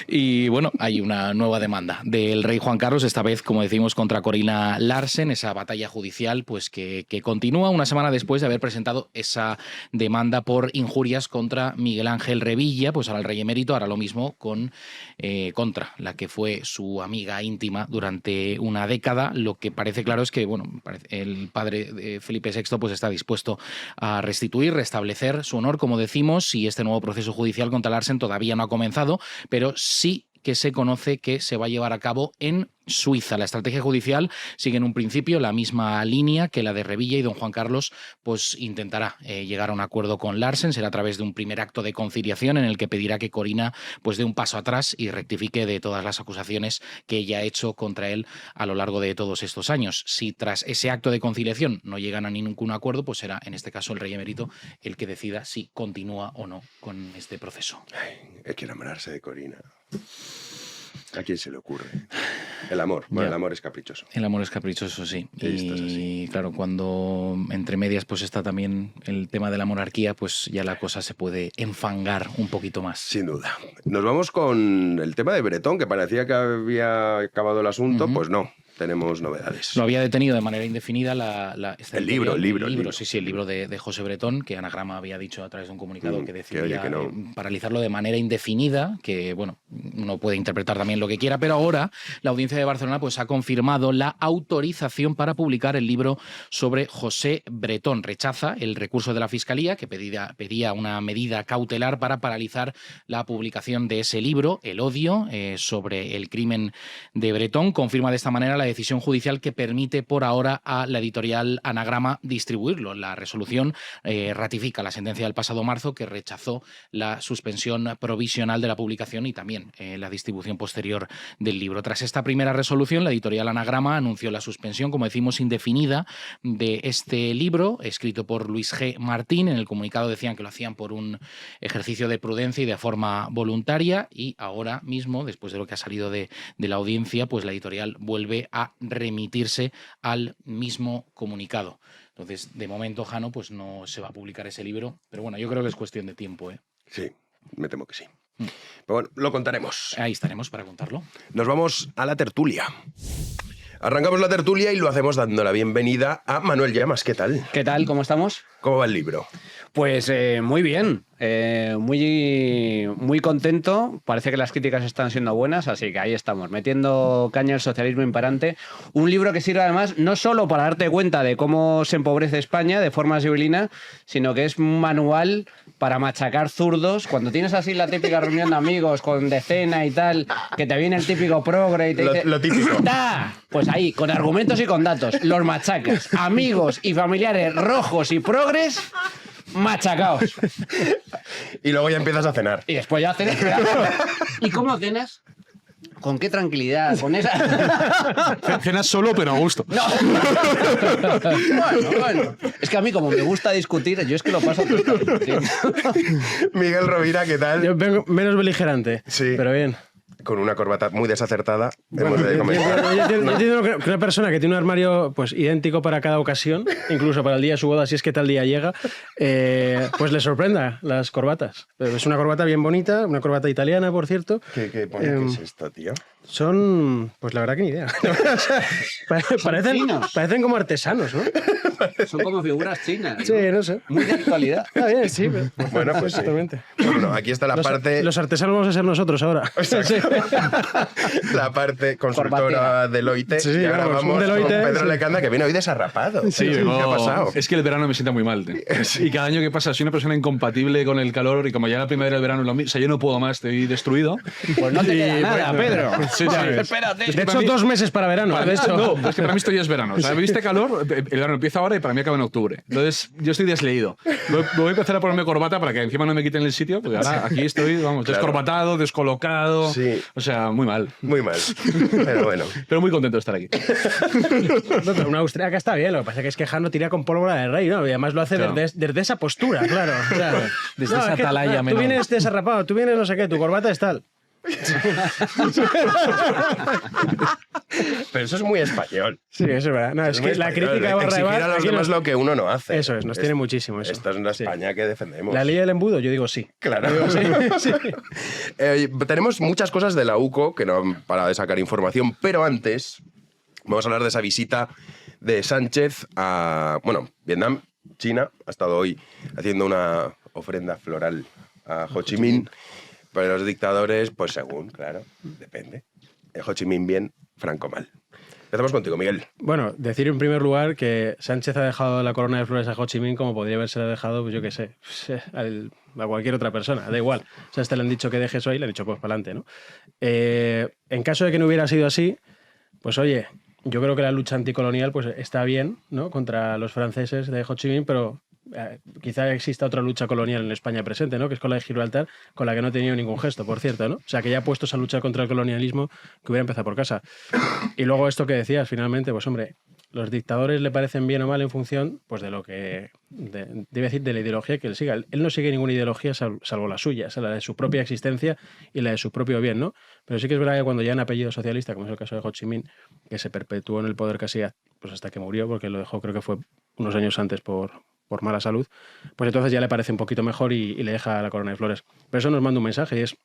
Y bueno, hay una nueva demanda del rey Juan Carlos, esta vez, como decimos, contra Corina Larsen, esa batalla judicial pues que continúa una semana después de haber presentado esa demanda por injurias contra Miguel Ángel Revilla. Pues ahora el rey emérito hará lo mismo contra la que fue su amiga íntima durante una década. Lo que parece claro es que bueno, el padre de Felipe VI pues está dispuesto a restituir, restablecer su honor, como decimos, y este nuevo proceso judicial contra Larsen todavía no ha comenzado, pero sí que se conoce que se va a llevar a cabo en Suiza. La estrategia judicial sigue en un principio la misma línea que la de Revilla, y don Juan Carlos pues intentará llegar a un acuerdo con Larsen. Será a través de un primer acto de conciliación en el que pedirá que Corina pues dé un paso atrás y rectifique de todas las acusaciones que ella ha hecho contra él a lo largo de todos estos años. Si tras ese acto de conciliación no llegan a ningún acuerdo, pues será en este caso el rey emérito el que decida si continúa o no con este proceso. Hay que enamorarse de Corina. ¿A quién se le ocurre? El amor. Bueno, el amor es caprichoso. El amor es caprichoso, sí. Y claro, cuando entre medias pues está también el tema de la monarquía, pues ya la cosa se puede enfangar un poquito más. Sin duda. Nos vamos con el tema de Bretón, que parecía que había acabado el asunto. Pues no, tenemos novedades. Lo había detenido de manera indefinida el libro. Sí, el libro de José Bretón, que Anagrama había dicho a través de un comunicado que decidía que no. Paralizarlo de manera indefinida, que bueno, uno puede interpretar también lo que quiera, pero ahora la Audiencia de Barcelona pues ha confirmado la autorización para publicar el libro sobre José Bretón. Rechaza el recurso de la Fiscalía, que pedía una medida cautelar para paralizar la publicación de ese libro, El odio, sobre el crimen de Bretón. Confirma de esta manera la decisión judicial que permite por ahora a la editorial Anagrama distribuirlo. La resolución ratifica la sentencia del pasado marzo, que rechazó la suspensión provisional de la publicación y también la distribución posterior del libro. Tras esta primera resolución, la editorial Anagrama anunció la suspensión, como decimos, indefinida de este libro, escrito por Luis G. Martín. En el comunicado decían que lo hacían por un ejercicio de prudencia y de forma voluntaria, y ahora mismo, después de lo que ha salido de la audiencia, pues la editorial vuelve a remitirse al mismo comunicado. Entonces, de momento, Jano, pues no se va a publicar ese libro, pero bueno, yo creo que es cuestión de tiempo, ¿eh? Sí, me temo que sí. Pero bueno, lo contaremos. Ahí estaremos para contarlo. Nos vamos a la tertulia. Arrancamos la tertulia y lo hacemos dando la bienvenida a Manuel Llamas. ¿Qué tal? ¿Qué tal? ¿Cómo estamos? ¿Cómo va el libro? Pues muy bien, muy contento. Parece que las críticas están siendo buenas, así que ahí estamos, metiendo caña al socialismo imperante. Un libro que sirve además no solo para darte cuenta de cómo se empobrece España de forma sibilina, sino que es un manual para machacar zurdos. Cuando tienes así la típica reunión de amigos con decena y tal, que te viene el típico progre y te dice... Lo típico. ¡Da! Pues ahí, con argumentos y con datos, los machacas. Amigos y familiares rojos y progres... machacaos. Y luego ya empiezas a cenar. Y después ya cenas. ¿Y cómo cenas? ¿Con qué tranquilidad? ¿Con esa...? Cenas solo, pero a gusto. No. Bueno. Es que a mí, como me gusta discutir, yo es que lo paso todo discutiendo. Miguel Rovira, ¿qué tal? Yo vengo menos beligerante, Sí. pero bien. Con una corbata muy desacertada. Bueno, hemos de comentar. yo entiendo que una persona que tiene un armario pues idéntico para cada ocasión, incluso para el día de su boda, si es que tal día llega, pues le sorprenda las corbatas. Pero es una corbata bien bonita, una corbata italiana, por cierto. ¿Qué pone que es esto, tío? Son, pues la verdad que ni idea. parecen como artesanos, ¿no? Son como figuras chinas, ¿no? Sí, no sé. Muy de actualidad. Está bien, sí. Pero, Bueno, pues sí. exactamente. Bueno, aquí está la parte... Los artesanos vamos a ser nosotros ahora. Exacto. La parte consultora Deloitte. Sí, y ahora vamos, vamos Deloitte, con Pedro sí. Lecanda, que viene hoy desarrapado. Sí, ¿Qué ha pasado? Es que el verano me sienta muy mal. Y cada año que pasa, soy una persona incompatible con el calor y como ya la primavera del verano, o sea, yo no puedo más, estoy destruido. Pues no te queda Y, nada, bueno, Pedro. Sí, sí. Espérate. De hecho, 2 meses para verano. Para de hecho. No, es que para mí esto ya es verano. O sea, me viste calor, el verano empieza ahora y para mí acaba en octubre. Entonces, yo estoy desleído. Voy a empezar a ponerme corbata para que encima no me quiten el sitio, porque ahora aquí estoy, vamos, Claro. descorbatado, descolocado. Sí. O sea, muy mal. Muy mal. Pero bueno. Pero muy contento de estar aquí. No, pero una austríaca está bien, lo que pasa es que Jano tira con pólvora de rey, ¿no? Y además lo hace Claro. desde esa postura, claro. Desde esa atalaya Tú menor. vienes desarrapado, tú vienes no sé qué, tu corbata es tal. Pero eso es muy español. Sí, eso es verdad. No, es muy que la español, crítica de Barra de exigir Bar, a los aquí demás nos- lo que uno no hace. Eso es, nos tiene muchísimo eso. Esta es la Sí. España que defendemos. La ley del embudo, yo digo sí. Claro. Yo digo sí. Tenemos muchas cosas de la UCO que no han parado de sacar información, pero antes vamos a hablar de esa visita de Sánchez a, bueno, Vietnam, China. Ha estado hoy haciendo una ofrenda floral a Ho Chi Minh. Pero los dictadores, pues según, claro, depende. Ho Chi Minh bien, Franco mal. Empezamos contigo, Miguel. Bueno, decir en primer lugar que Sánchez ha dejado la corona de flores a Ho Chi Minh como podría haberse dejado, pues yo qué sé, a cualquier otra persona, da igual. O sea, le han dicho que deje eso ahí, le han dicho pues para adelante, ¿no? En caso de que no hubiera sido así, pues oye, yo creo que la lucha anticolonial pues está bien, ¿no? Contra los franceses de Ho Chi Minh, pero quizá exista otra lucha colonial en España presente, ¿no? Que es con la de Gibraltar, con la que no he tenido ningún gesto, por cierto, ¿no? O sea, que ya puestos a luchar contra el colonialismo, que hubiera empezado por casa. Y luego esto que decías, finalmente, pues hombre, los dictadores le parecen bien o mal en función pues de lo que debe decir, de la ideología que él siga. Él no sigue ninguna ideología salvo la suya, o sea, la de su propia existencia y la de su propio bien, ¿no? Pero sí que es verdad que cuando ya han apellido socialista, como es el caso de Ho Chi Minh, que se perpetuó en el poder casi pues hasta que murió, porque lo dejó creo que fue unos años antes por mala salud, pues entonces ya le parece un poquito mejor y le deja la corona de flores. Pero eso nos manda un mensaje y es,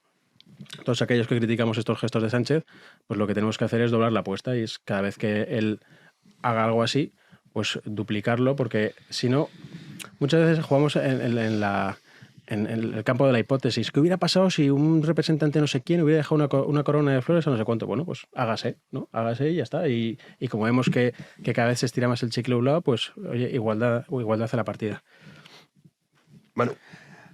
todos aquellos que criticamos estos gestos de Sánchez, pues lo que tenemos que hacer es doblar la apuesta y es cada vez que él haga algo así, pues duplicarlo, porque si no, muchas veces jugamos en el campo de la hipótesis. ¿Qué hubiera pasado si un representante no sé quién hubiera dejado una corona de flores a no sé cuánto? Bueno, pues hágase, ¿no? Hágase y ya está. Y como vemos que cada vez se estira más el chicle a un lado, pues oye, igualdad hace la partida. Manu.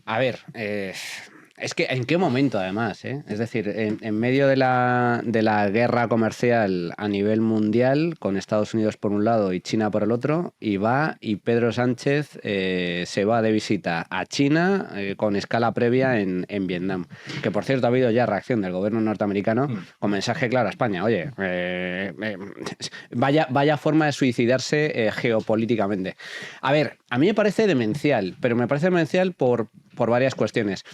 A ver, es que ¿en qué momento además? Es decir, en medio de la guerra comercial a nivel mundial, con Estados Unidos por un lado y China por el otro, y Pedro Sánchez se va de visita a China con escala previa en Vietnam. Que por cierto ha habido ya reacción del gobierno norteamericano con mensaje claro a España. Oye, vaya forma de suicidarse geopolíticamente. A ver, a mí me parece demencial, pero me parece demencial por varias cuestiones.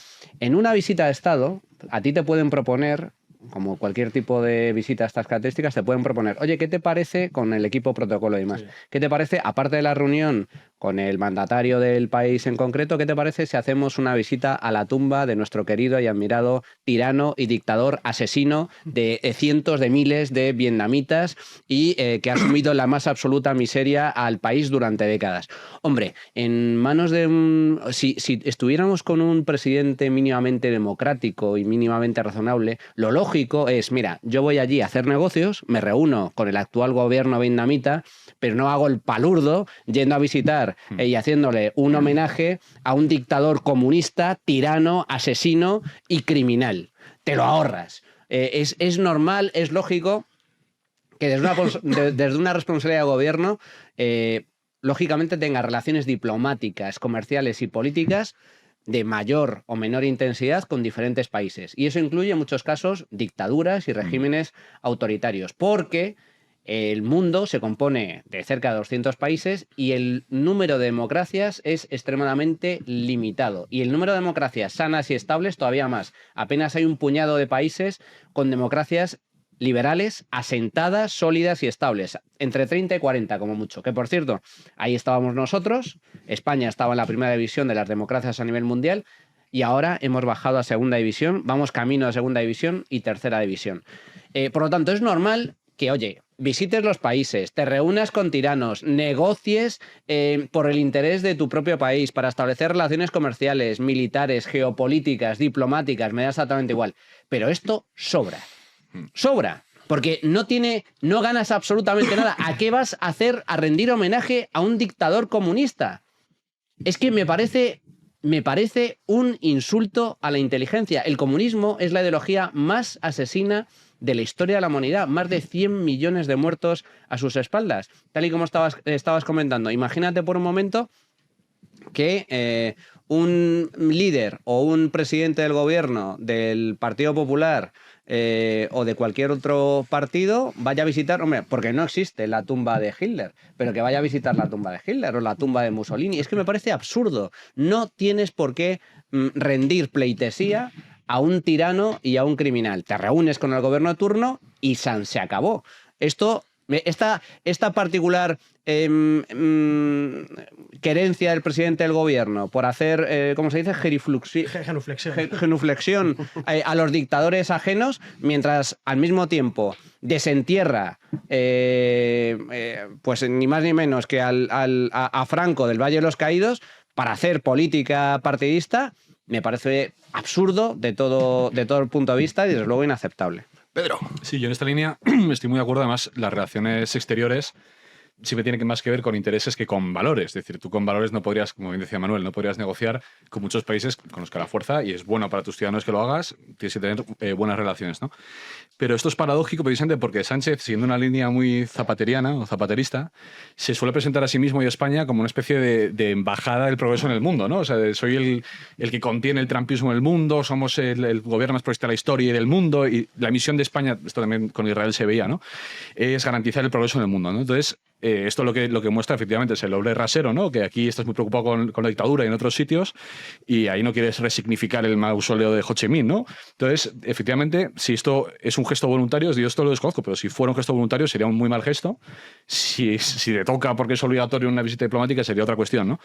En una visita de Estado, a ti te pueden proponer, como cualquier tipo de visita a estas características, te pueden proponer, oye, ¿qué te parece con el equipo protocolo y demás? Sí. ¿Qué te parece, aparte de la reunión con el mandatario del país en concreto, qué te parece si hacemos una visita a la tumba de nuestro querido y admirado tirano y dictador asesino de cientos de miles de vietnamitas y que ha asumido la más absoluta miseria al país durante décadas? Hombre, en manos de si estuviéramos con un presidente mínimamente democrático y mínimamente razonable, lo lógico es, mira, yo voy allí a hacer negocios, me reúno con el actual gobierno vietnamita, pero no hago el palurdo yendo a visitar y haciéndole un homenaje a un dictador comunista, tirano, asesino y criminal. Te lo ahorras. Es normal, es lógico que desde una responsabilidad de gobierno, lógicamente tenga relaciones diplomáticas, comerciales y políticas de mayor o menor intensidad con diferentes países. Y eso incluye en muchos casos dictaduras y regímenes autoritarios, porque el mundo se compone de cerca de 200 países y el número de democracias es extremadamente limitado. Y el número de democracias sanas y estables todavía más. Apenas hay un puñado de países con democracias liberales, asentadas, sólidas y estables. Entre 30 y 40 como mucho. Que por cierto, ahí estábamos nosotros. España estaba en la primera división de las democracias a nivel mundial y ahora hemos bajado a segunda división. Vamos camino a segunda división y tercera división. Por lo tanto, es normal que, oye, visites los países, te reúnas con tiranos, negocies por el interés de tu propio país para establecer relaciones comerciales, militares, geopolíticas, diplomáticas, me da exactamente igual. Pero esto sobra. Sobra. Porque no ganas absolutamente nada. ¿A qué vas a hacer a rendir homenaje a un dictador comunista? Es que me parece un insulto a la inteligencia. El comunismo es la ideología más asesina de la historia de la humanidad. Más de 100 millones de muertos a sus espaldas. Tal y como estabas comentando. Imagínate por un momento que un líder o un presidente del gobierno del Partido Popular o de cualquier otro partido vaya a visitar, hombre, porque no existe la tumba de Hitler, pero que vaya a visitar la tumba de Hitler o la tumba de Mussolini. Es que me parece absurdo. No tienes por qué rendir pleitesía a un tirano y a un criminal. Te reúnes con el gobierno de turno y se acabó. Esta particular querencia del presidente del gobierno por hacer, ¿cómo se dice? Genuflexión a los dictadores ajenos, mientras al mismo tiempo desentierra, pues ni más ni menos que a Franco del Valle de los Caídos para hacer política partidista, me parece absurdo de todo el punto de vista y desde luego inaceptable. Pedro. Sí, yo en esta línea estoy muy de acuerdo. Además, las relaciones exteriores siempre tienen más que ver con intereses que con valores. Es decir, tú con valores no podrías, como bien decía Manuel, no podrías negociar con muchos países con los que la fuerza, y es bueno para tus ciudadanos que lo hagas, tienes que tener buenas relaciones, ¿no? Pero esto es paradójico precisamente porque Sánchez, siguiendo una línea muy zapateriana o zapaterista, se suele presentar a sí mismo y a España como una especie de embajada del progreso en el mundo, ¿no? O sea, soy el que contiene el trumpismo en el mundo, somos el gobierno más progresista de la historia y del mundo, y la misión de España, esto también con Israel se veía, ¿no? Es garantizar el progreso en el mundo, ¿no? Entonces, esto lo que muestra efectivamente es el doble rasero, ¿no? Que aquí estás muy preocupado con la dictadura y en otros sitios, y ahí no quieres resignificar el mausoleo de Ho Chi Minh, ¿no? Entonces, efectivamente, si esto es un gesto voluntario, yo esto lo desconozco, pero si fuera un gesto voluntario sería un muy mal gesto. Si te toca porque es obligatorio una visita diplomática sería otra cuestión, ¿no?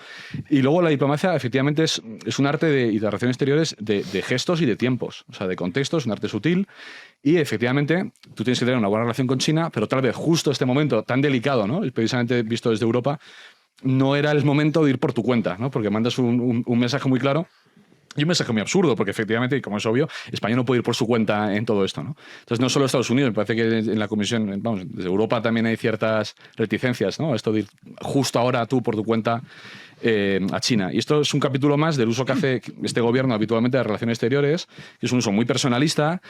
Y luego la diplomacia efectivamente es un arte y de relaciones exteriores de gestos y de tiempos, o sea, de contextos, un arte sutil. Y efectivamente, tú tienes que tener una buena relación con China, pero tal vez justo este momento tan delicado, ¿no? Precisamente visto desde Europa, no era el momento de ir por tu cuenta, ¿no? Porque mandas un mensaje muy claro y un mensaje muy absurdo, porque efectivamente, y como es obvio, España no puede ir por su cuenta en todo esto, ¿no? Entonces, no solo Estados Unidos, me parece que en la Comisión, vamos, desde Europa también hay ciertas reticencias, ¿no? Esto de ir justo ahora tú por tu cuenta a China. Y esto es un capítulo más del uso que hace este gobierno habitualmente de relaciones exteriores, que es un uso muy personalista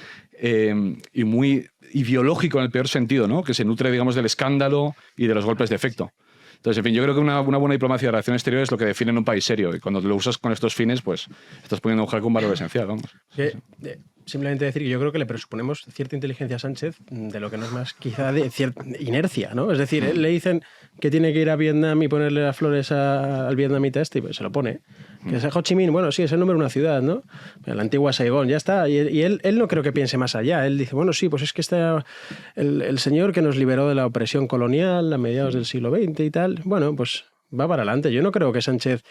y muy ideológico en el peor sentido, ¿no? Que se nutre, digamos, del escándalo y de los golpes de efecto. Entonces, en fin, yo creo que una buena diplomacia de relaciones exteriores es lo que define un país serio, y cuando lo usas con estos fines, pues estás poniendo un jaque un valor esencial, vamos. Simplemente decir que yo creo que le presuponemos cierta inteligencia a Sánchez de lo que no es más quizá de cierta inercia, ¿no? Es decir, él le dicen que tiene que ir a Vietnam y ponerle las flores al vietnamita este y pues se lo pone. Que es Ho Chi Minh, bueno, sí, es el nombre de una ciudad, ¿no? La antigua Saigón, ya está. Y él no creo que piense más allá. Él dice, bueno, sí, pues es que está el señor que nos liberó de la opresión colonial a mediados del siglo XX y tal. Bueno, pues va para adelante. Yo no creo que Sánchez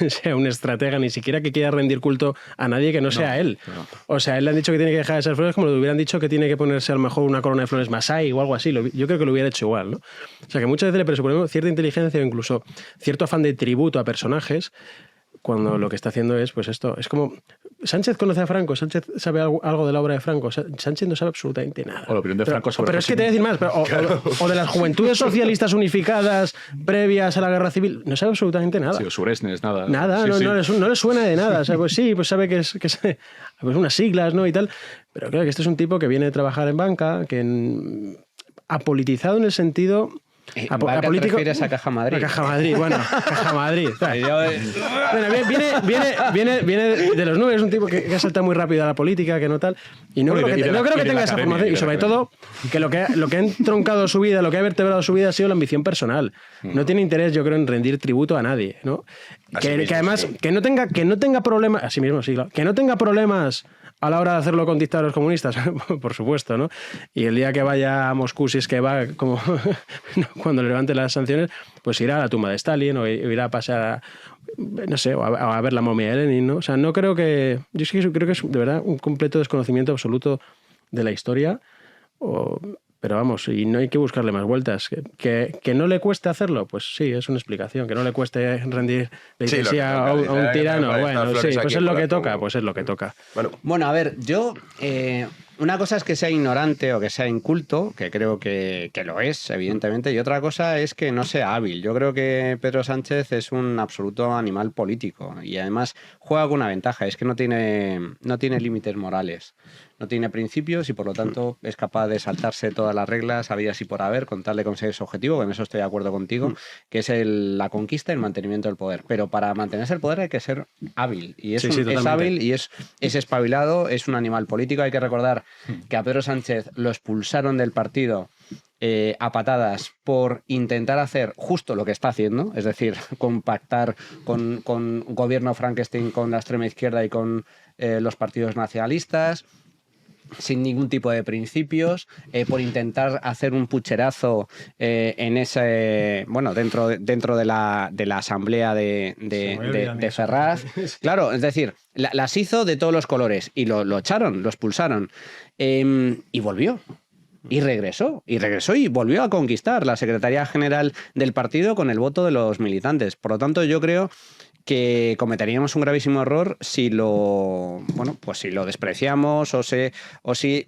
sea un estratega, ni siquiera que quiera rendir culto a nadie que no sea él. No. O sea, él le han dicho que tiene que dejar esas flores como le hubieran dicho que tiene que ponerse a lo mejor una corona de flores Masái o algo así. Yo creo que lo hubiera hecho igual, ¿no? O sea, que muchas veces le presuponemos cierta inteligencia o incluso cierto afán de tributo a personajes, cuando lo que está haciendo es, pues esto, es como... Sánchez conoce a Franco, Sánchez sabe algo de la obra de Franco, Sánchez no sabe absolutamente nada. O la opinión de Franco sobre... Pero es que te voy a decir más, o de las juventudes socialistas unificadas previas a la guerra civil, no sabe absolutamente nada. Sí, o Suresnes, nada. Nada, sí, no le suena de nada. O sea, pues sí, pues sabe que es pues unas siglas, ¿no? Y tal. Pero claro que este es un tipo que viene a trabajar en banca, que apolitizado en el sentido... ¿Te refieres a Caja Madrid? A Caja Madrid, bueno, Caja Madrid. Bueno, viene de los nubes, es un tipo que ha saltado muy rápido a la política, que no tal, y no creo que tenga esa formación, y sobre todo que lo que ha entroncado su vida, lo que ha vertebrado su vida ha sido la ambición personal. No tiene interés, yo creo, en rendir tributo a nadie, ¿no? Que además, sí. que no tenga problemas, así mismo, sí, claro, que no tenga problemas a la hora de hacerlo con dictadores comunistas, por supuesto, ¿no? Y el día que vaya a Moscú, si es que va, como cuando le levante las sanciones, pues irá a la tumba de Stalin o irá a pasar no sé, o a ver la momia de Lenin, ¿no? O sea, no creo que... Yo sí que creo que es de verdad un completo desconocimiento absoluto de la historia, pero vamos, y no hay que buscarle más vueltas. ¿Que no le cueste hacerlo? Pues sí, es una explicación. Que no le cueste rendir la iglesia a un tirano. Bueno, sí, pues es lo que toca, pues es lo que toca. Bueno, a ver, yo... una cosa es que sea ignorante o que sea inculto, que creo que lo es, evidentemente, y otra cosa es que no sea hábil. Yo creo que Pedro Sánchez es un absoluto animal político y además juega con una ventaja, es que no tiene límites morales. No tiene principios y por lo tanto es capaz de saltarse todas las reglas habidas y por haber con tal de conseguir su objetivo, que en eso estoy de acuerdo contigo, que es la conquista y el mantenimiento del poder. Pero para mantenerse el poder hay que ser hábil. Y es hábil y es espabilado, es un animal político. Hay que recordar que a Pedro Sánchez lo expulsaron del partido a patadas por intentar hacer justo lo que está haciendo, es decir, compactar con un gobierno Frankenstein con la extrema izquierda y con los partidos nacionalistas, sin ningún tipo de principios, por intentar hacer un pucherazo en ese, bueno, dentro de la asamblea de Ferraz. Claro, es decir, las hizo de todos los colores y lo echaron, lo expulsaron y volvió. Y regresó y volvió a conquistar la Secretaría General del partido con el voto de los militantes. Por lo tanto, yo creo que cometeríamos un gravísimo error si lo despreciamos o si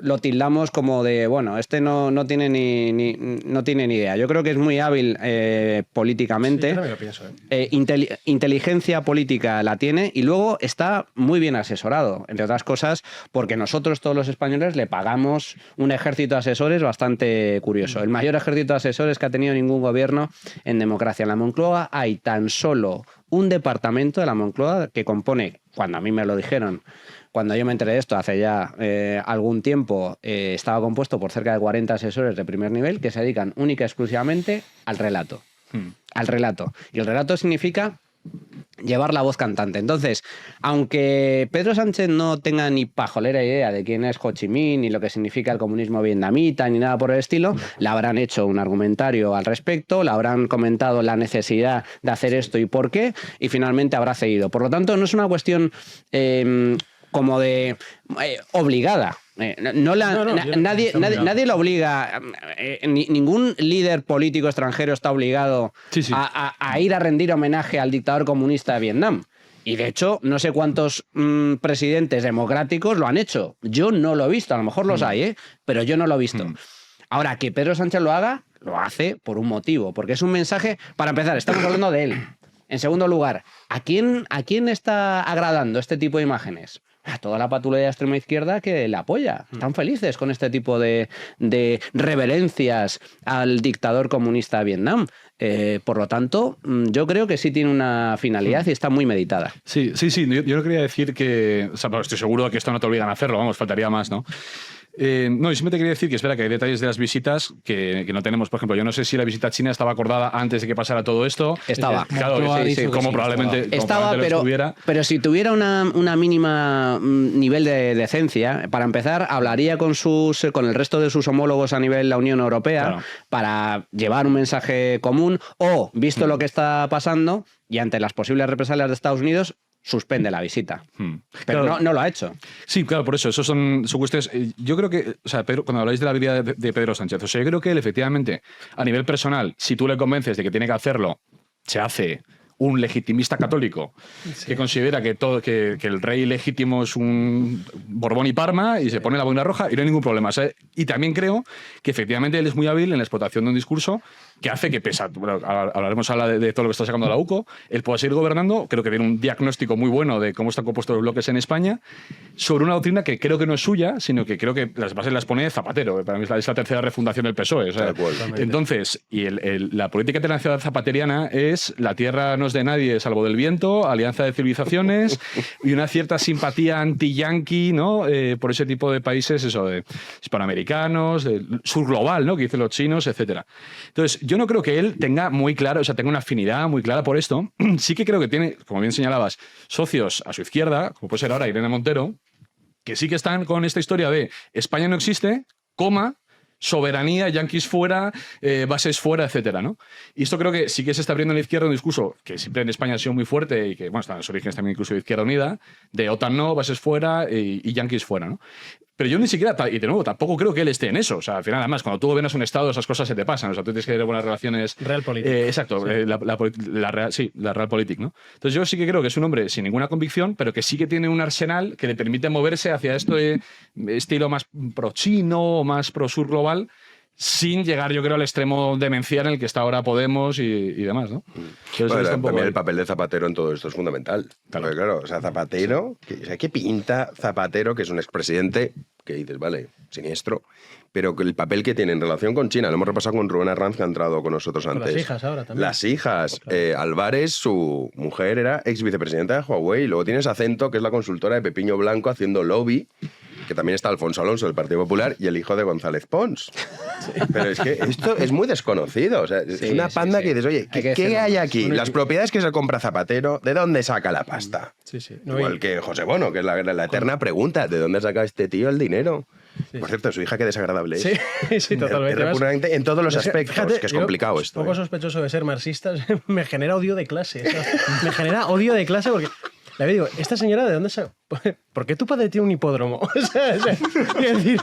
lo tildamos como de, bueno, este no tiene no tiene ni idea. Yo creo que es muy hábil políticamente. Sí, yo también lo pienso, Inteligencia política la tiene y luego está muy bien asesorado, entre otras cosas, porque nosotros todos los españoles le pagamos un ejército de asesores bastante curioso. El mayor ejército de asesores que ha tenido ningún gobierno en democracia. En la Moncloa hay tan solo un departamento de la Moncloa que compone, cuando a mí me lo dijeron, cuando yo me enteré de esto hace ya algún tiempo, estaba compuesto por cerca de 40 asesores de primer nivel que se dedican única y exclusivamente al relato. Al relato. Y el relato significa llevar la voz cantante. Entonces, aunque Pedro Sánchez no tenga ni pajolera idea de quién es Ho Chi Minh, ni lo que significa el comunismo vietnamita, ni nada por el estilo, le habrán hecho un argumentario al respecto, le habrán comentado la necesidad de hacer esto y por qué, y finalmente habrá cedido. Por lo tanto, no es una cuestión como de obligada. Nadie lo obliga. Ningún líder político extranjero está obligado a ir a rendir homenaje al dictador comunista de Vietnam. Y de hecho, no sé cuántos presidentes democráticos lo han hecho. Yo no lo he visto. A lo mejor los hay, pero yo no lo he visto. Ahora, que Pedro Sánchez lo haga, lo hace por un motivo. Porque es un mensaje, para empezar, estamos hablando de él. En segundo lugar, ¿a quién está agradando este tipo de imágenes? A toda la patrulla de extrema izquierda que le apoya. Están felices con este tipo de reverencias al dictador comunista de Vietnam. Por lo tanto, yo creo que sí tiene una finalidad y está muy meditada. Sí. Yo no quería decir que... O sea, estoy seguro de que esto no te obligan a hacerlo, vamos, faltaría más, ¿no? No, y simplemente quería decir que es verdad que hay detalles de las visitas que no tenemos. Por ejemplo, yo no sé si la visita a China estaba acordada antes de que pasara todo esto. Estaba. Claro, sí, como probablemente estaba, pero si tuviera una mínima nivel de decencia, para empezar, hablaría con el resto de sus homólogos a nivel de la Unión Europea para llevar un mensaje común o, visto lo que está pasando y ante las posibles represalias de Estados Unidos, suspende la visita. Pero claro. no lo ha hecho. Sí, claro, por eso. Esos son cuestiones. Yo creo que, o sea, Pedro, cuando habláis de la vida de Pedro Sánchez, o sea, yo creo que él, efectivamente, a nivel personal, si tú le convences de que tiene que hacerlo, se hace un legitimista católico que considera que el rey legítimo es un Borbón y Parma y se pone la boina roja y no hay ningún problema. O sea, y también creo que efectivamente él es muy hábil en la explotación de un discurso que hace que, hablaremos ahora de todo lo que está sacando la UCO, él pueda seguir gobernando. Creo que tiene un diagnóstico muy bueno de cómo están compuestos los bloques en España sobre una doctrina que creo que no es suya, sino que creo que las bases las pone Zapatero. Para mí es la tercera refundación del PSOE. O sea, entonces, la política internacional zapateriana es la tierra no es de nadie salvo del viento, alianza de civilizaciones y una cierta simpatía anti-yanqui, ¿no? Por ese tipo de países, eso, de hispanoamericanos, del sur global, ¿no? Que dicen los chinos, etcétera. Entonces, yo no creo que él tenga muy claro, o sea, tenga una afinidad muy clara por esto. Sí que creo que tiene, como bien señalabas, socios a su izquierda, como puede ser ahora Irene Montero, que sí que están con esta historia de España no existe, soberanía, yanquis fuera, bases fuera, etcétera, ¿no? Y esto creo que sí que se está abriendo en la izquierda un discurso que siempre en España ha sido muy fuerte y que, bueno, están en los orígenes también incluso de Izquierda Unida, de OTAN no, bases fuera y yanquis fuera, ¿no? Pero yo ni siquiera, y de nuevo, tampoco creo que él esté en eso. O sea, al final, además, cuando tú gobiernas un Estado, esas cosas se te pasan. O sea, tú tienes que tener buenas relaciones. Realpolitik. Exacto, sí. la Realpolitik, ¿no? Entonces yo sí que creo que es un hombre sin ninguna convicción, pero que sí que tiene un arsenal que le permite moverse hacia esto de estilo más pro-chino o más pro-sur global, sin llegar, yo creo, al extremo demencial en el que está ahora Podemos y demás, ¿no? Bueno, también el papel de Zapatero en todo esto es fundamental. Porque, claro, o sea, Zapatero, ¿qué pinta Zapatero, que es un expresidente, que dices, vale, siniestro, pero el papel que tiene en relación con China, lo hemos repasado con Rubén Arranz, que ha entrado con nosotros antes. Con las hijas ahora también. Las hijas. Álvarez, su mujer, era ex vicepresidenta de Huawei. Luego tienes Acento, que es la consultora de Pepiño Blanco, haciendo lobby, que también está Alfonso Alonso del Partido Popular y el hijo de González Pons. Sí. Pero es que esto es muy desconocido. O sea, es una panda que dices, oye, ¿qué hay aquí? Las propiedades que se compra Zapatero, ¿de dónde saca la pasta? Sí. Igual que José Bono, que es la eterna pregunta, ¿de dónde saca este tío el dinero? Sí. Por cierto, su hija, qué desagradable es. Sí, totalmente. En todos los aspectos, fíjate, que es complicado esto. Poco sospechoso de ser marxista, me genera odio de clase. Me genera odio de clase porque, le digo, esta señora, ¿de dónde saca? ¿por qué tu padre tiene un hipódromo? O sea, quiero decir,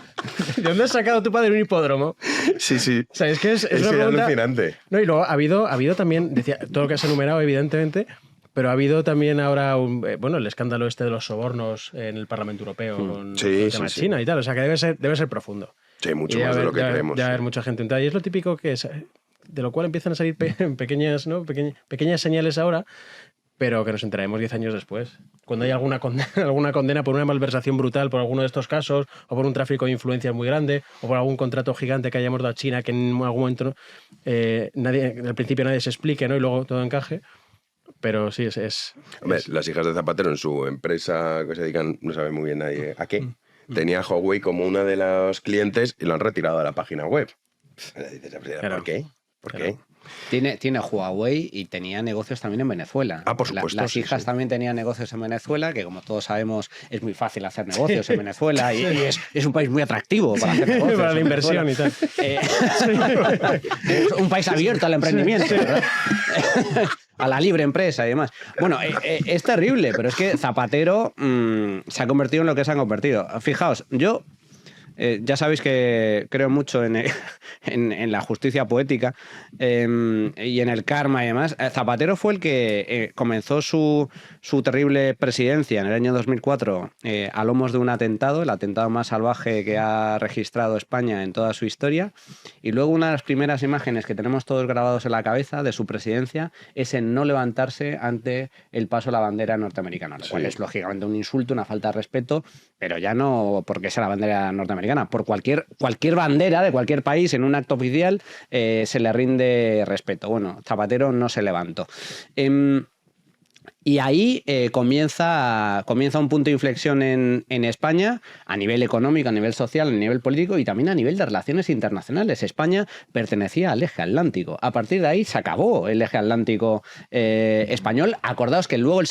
¿de dónde has sacado tu padre un hipódromo? Sí, sí. O sea, es que es una Es pregunta... alucinante. No, y luego ha habido también, decía, todo lo que has enumerado, evidentemente, pero ha habido también ahora el escándalo este de los sobornos en el Parlamento Europeo con Sí, el tema sí, de China y tal. O sea, que debe ser profundo. Sí, mucho Y más de lo que creemos. Ya haber mucha gente entrada. Y es lo típico que es, de lo cual empiezan a salir pequeñas, ¿no? Pequeñas señales ahora, pero que nos enteraremos 10 años después. Cuando hay alguna condena por una malversación brutal por alguno de estos casos, o por un tráfico de influencias muy grande, o por algún contrato gigante que hayamos dado a China que en algún momento al principio nadie se explique, ¿no? Y luego todo encaje. Pero sí, Hombre, las hijas de Zapatero en su empresa que se dedican, no sabe muy bien nadie a qué, tenía a Huawei como una de los clientes y lo han retirado de la página web. Dices, Claro. ¿por qué? ¿Por qué? Tiene Huawei y tenía negocios también en Venezuela. Ah, por supuesto, Las sí, hijas sí. también tenían negocios en Venezuela, que como todos sabemos es muy fácil hacer negocios en Venezuela y es un país muy atractivo para hacer negocios. para la en inversión Venezuela. y tal. Es un país abierto al emprendimiento, ¿verdad? A la libre empresa y demás. Bueno, es terrible, pero es que Zapatero se ha convertido en lo que se ha convertido. Fijaos, yo ya sabéis que creo mucho en la justicia poética y en el karma y demás. Zapatero fue el que comenzó su terrible presidencia en el año 2004 a lomos de un atentado, el atentado más salvaje que ha registrado España en toda su historia. Y luego una de las primeras imágenes que tenemos todos grabados en la cabeza de su presidencia es en no levantarse ante el paso de la bandera norteamericana, lo cual es lógicamente un insulto, una falta de respeto, pero ya no porque sea la bandera norteamericana. Por cualquier bandera de cualquier país en un acto oficial se le rinde respeto. Bueno, Zapatero no se levantó. Y ahí comienza un punto de inflexión en España a nivel económico, a nivel social, a nivel político y también a nivel de relaciones internacionales. España pertenecía al eje atlántico. A partir de ahí se acabó el eje atlántico español. Acordaos que luego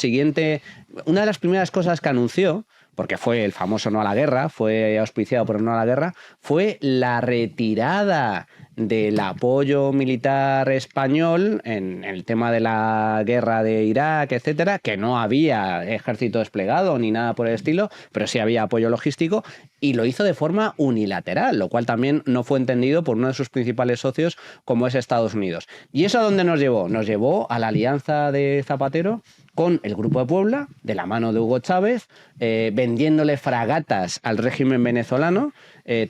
una de las primeras cosas que anunció, porque fue el famoso no a la guerra, fue auspiciado por el no a la guerra, fue la retirada del apoyo militar español en el tema de la guerra de Irak, etcétera, que no había ejército desplegado ni nada por el estilo, pero sí había apoyo logístico, y lo hizo de forma unilateral, lo cual también no fue entendido por uno de sus principales socios, como es Estados Unidos. ¿Y eso a dónde nos llevó? Nos llevó a la alianza de Zapatero con el Grupo de Puebla, de la mano de Hugo Chávez, vendiéndole fragatas al régimen venezolano,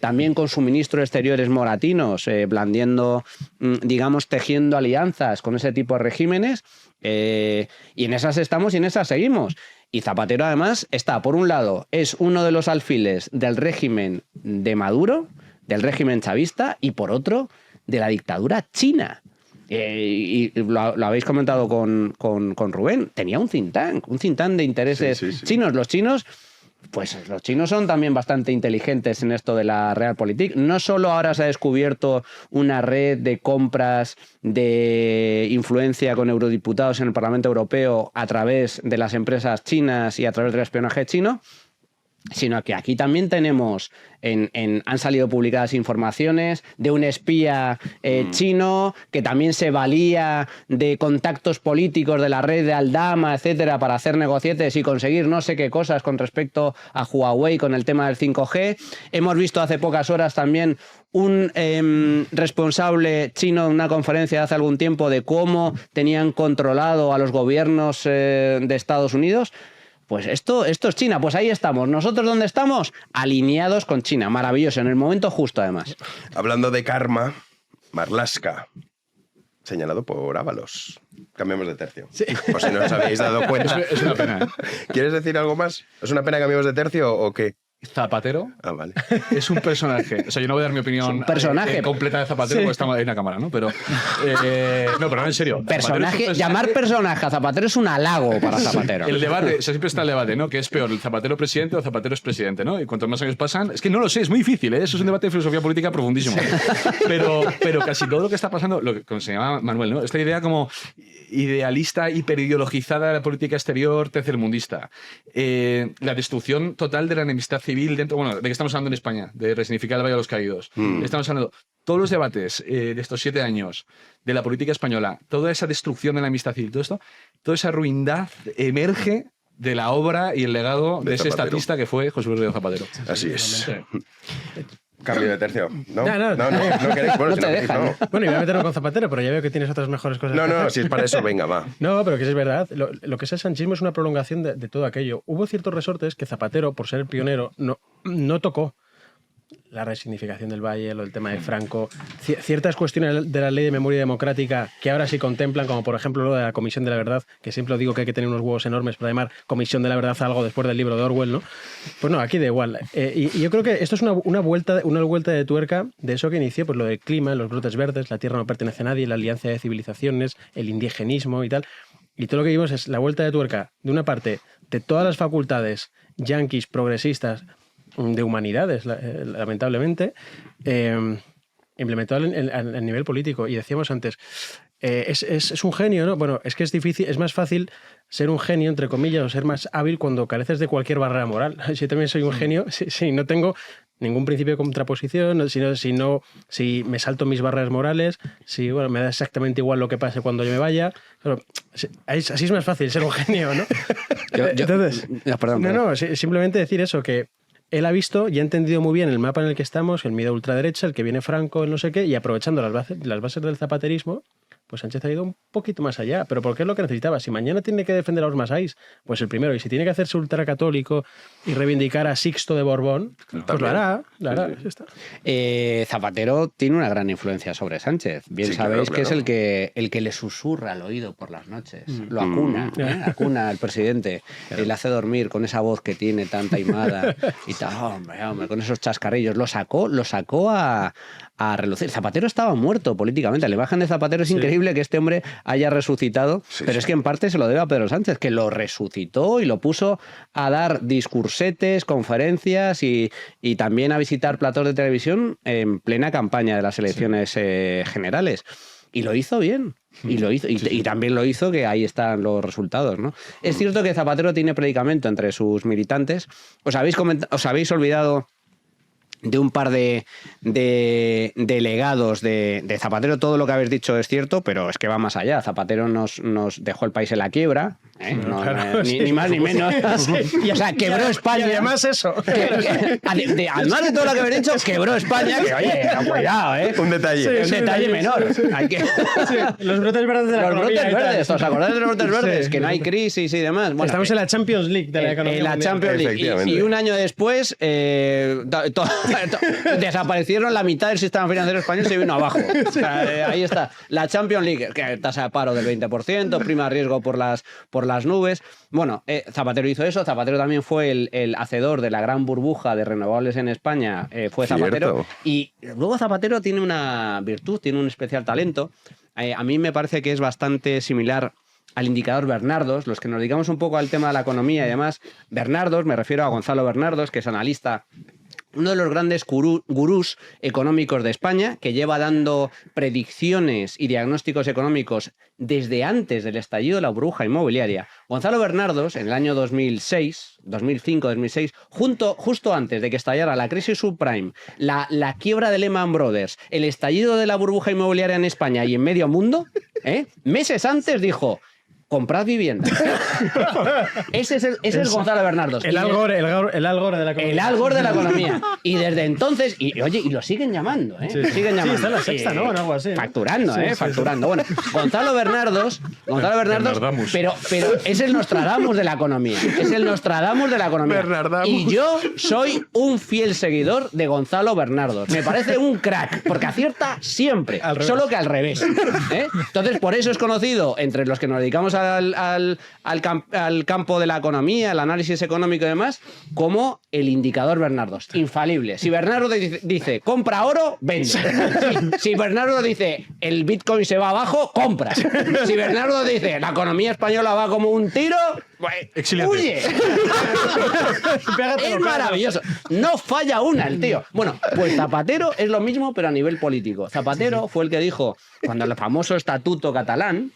también con su ministro de Exteriores moratinos, blandiendo, digamos, tejiendo alianzas con ese tipo de regímenes, y en esas estamos y en esas seguimos. Y Zapatero, además, por un lado, es uno de los alfiles del régimen de Maduro, del régimen chavista, y por otro, de la dictadura china. Y lo habéis comentado con Rubén, tenía un think tank de intereses chinos. Los chinos son también bastante inteligentes en esto de la realpolitik. No solo ahora se ha descubierto una red de compras de influencia con eurodiputados en el Parlamento Europeo a través de las empresas chinas y a través del espionaje chino, sino que aquí también tenemos, han salido publicadas informaciones de un espía chino que también se valía de contactos políticos de la red de Aldama, etcétera, para hacer negocietes y conseguir no sé qué cosas con respecto a Huawei con el tema del 5G. Hemos visto hace pocas horas también un responsable chino en una conferencia de hace algún tiempo de cómo tenían controlado a los gobiernos de Estados Unidos. Pues esto es China, pues ahí estamos. ¿Nosotros dónde estamos? Alineados con China, maravilloso, en el momento justo además. Hablando de karma, Marlaska, señalado por Ábalos. Cambiamos de tercio. Sí. Por si no os habéis dado cuenta. Es una pena. ¿Quieres decir algo más? ¿Es una pena que cambiemos de tercio o qué? Zapatero vale. Es un personaje. O sea, yo no voy a dar mi opinión completa de Zapatero porque estamos en la cámara, ¿no? Pero no, en serio. Llamar personaje a Zapatero es un halago para Zapatero. El debate, siempre está el debate, ¿no? ¿Qué es peor, el Zapatero presidente o Zapatero es presidente, ¿no? Y cuantos más años pasan, es que no lo sé, es muy difícil, ¿eh? Eso es un debate de filosofía política profundísimo. Pero casi todo lo que está pasando, como se llama Manuel, ¿no? Esta idea como idealista, hiperideologizada de la política exterior, tercermundista. La destrucción total de la enemistad civil dentro, bueno, ¿de qué estamos hablando en España? De resignificar el Valle de los Caídos. Estamos hablando todos los debates de estos 7 años de la política española, toda esa destrucción de la amistad civil, todo esto, toda esa ruindad emerge de la obra y el legado de ese Zapatero. estatista que fue José Rodríguez Zapatero. Así es. Cambio de tercio. ¿No? No, no queréis. Bueno, No si te queréis, dejan. no. Bueno, iba a meterlo con Zapatero, pero ya veo que tienes otras mejores cosas. No, que no, hacer. si es para eso, venga, va. No, pero que sí es verdad. Lo que es el sanchismo es una prolongación de todo aquello. Hubo ciertos resortes que Zapatero, por ser el pionero, no tocó. La resignificación del Valle, lo del tema de Franco, ciertas cuestiones de la ley de memoria democrática que ahora sí contemplan, como por ejemplo lo de la Comisión de la Verdad, que siempre digo que hay que tener unos huevos enormes para llamar Comisión de la Verdad a algo después del libro de Orwell, ¿no? Pues no, aquí da igual. Y yo creo que esto es una vuelta de tuerca de eso que inició, pues lo del clima, los brotes verdes, la tierra no pertenece a nadie, la alianza de civilizaciones, el indigenismo y tal. Y todo lo que vimos es la vuelta de tuerca, de una parte, de todas las facultades yanquis progresistas, de humanidades, lamentablemente, implementado al nivel político. Y decíamos antes, es un genio, ¿no? Bueno, es que es difícil, es más fácil ser un genio, entre comillas, o ser más hábil cuando careces de cualquier barrera moral. Si yo también soy un genio, si no tengo ningún principio de contraposición, si me salto mis barreras morales, si bueno, me da exactamente igual lo que pase cuando yo me vaya. Pero, así es más fácil ser un genio, ¿no? Entonces, Perdón. simplemente decir eso, que él ha visto y ha entendido muy bien el mapa en el que estamos, el miedo a ultraderecha, el que viene Franco, el no sé qué, y aprovechando las bases del zapaterismo, pues Sánchez ha ido un poquito más allá. ¿Pero por qué es lo que necesitaba? Si mañana tiene que defender a los Masáis, pues el primero. Y si tiene que hacerse ultracatólico y reivindicar a Sixto de Borbón, pues lo hará. Ya está. Zapatero tiene una gran influencia sobre Sánchez. Bien Sí, sabéis claro, que es claro. el que le susurra al oído por las noches. Lo acuna, acuna al presidente. Le hace dormir con esa voz que tiene tan taimada y tal, hombre, con esos chascarrillos. Lo sacó a relucir. Zapatero estaba muerto políticamente. La imagen de Zapatero es increíble que este hombre haya resucitado, pero es que en parte se lo debe a Pedro Sánchez, que lo resucitó y lo puso a dar discursetes, conferencias y también a visitar platós de televisión en plena campaña de las elecciones generales. Y lo hizo bien. Y también lo hizo que ahí están los resultados, ¿no? Es cierto que Zapatero tiene predicamento entre sus militantes. Os habéis olvidado de un par de legados de Zapatero. Todo lo que habéis dicho es cierto, pero es que va más allá. Zapatero nos dejó el país en la quiebra, ni más ni menos. O sea, quebró España. Y además eso. Además de todo lo que habéis dicho, quebró España. Que, oye, cuidado, ¿eh? Un detalle. Un detalle menor. Hay que... Los brotes verdes de la Los economía brotes y tal. verdes, ¿os acordáis de los brotes verdes? Sí. Que no hay crisis y demás. Bueno, Estamos en la Champions League de la economía en la mundial. Champions League. Efectivamente. Y un año después desaparecieron la mitad del sistema financiero español, se vino abajo. O sea, ahí está. La Champions League, que tasa de paro del 20%, prima de riesgo por las nubes. Bueno, Zapatero hizo eso. Zapatero también fue el hacedor de la gran burbuja de renovables en España. Fue Zapatero. Cierto. Y luego Zapatero tiene una virtud, tiene un especial talento. A mí me parece que es bastante similar al indicador Bernardos. Los que nos dedicamos un poco al tema de la economía y demás, Bernardos, me refiero a Gonzalo Bernardos, que es analista, uno de los grandes gurús económicos de España, que lleva dando predicciones y diagnósticos económicos desde antes del estallido de la burbuja inmobiliaria. Gonzalo Bernardos, en el año 2005-2006, justo antes de que estallara la crisis subprime, la quiebra de Lehman Brothers, el estallido de la burbuja inmobiliaria en España y en medio mundo, meses antes dijo: comprad vivienda. Ese es Gonzalo Bernardos. El Al Gore de la economía. El Al Gore de la economía. Y desde entonces, y lo siguen llamando, ¿eh? Sí. Siguen llamando. Sí, está en la Sexta, ¿no? O algo así, ¿no? Facturando, Sí, sí, facturando. Bueno, Gonzalo Bernardos, Bernardamus. pero es el Nostradamus de la economía. Es el Nostradamus de la economía. Bernardamus. Y yo soy un fiel seguidor de Gonzalo Bernardos. Me parece un crack, porque acierta siempre, solo que al revés. Entonces, por eso es conocido entre los que nos dedicamos al campo de la economía, el análisis económico y demás, como el indicador Bernardos. Infalible. Si Bernardo dice compra oro, vende. Si Bernardo dice el Bitcoin se va abajo, compra. Si Bernardo dice la economía española va como un tiro, Exíliate. huye. Es maravilloso. No falla una el tío. Bueno, pues Zapatero es lo mismo, pero a nivel político. Zapatero fue el que dijo, cuando el famoso estatuto catalán,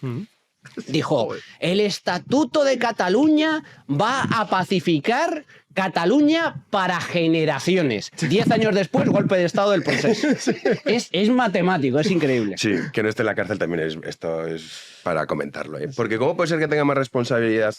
dijo: el Estatuto de Cataluña va a pacificar Cataluña para generaciones. 10 años después, golpe de estado del proceso. Es matemático, es increíble. Sí, que no esté en la cárcel también esto es para comentarlo, ¿eh? Porque ¿cómo puede ser que tenga más responsabilidad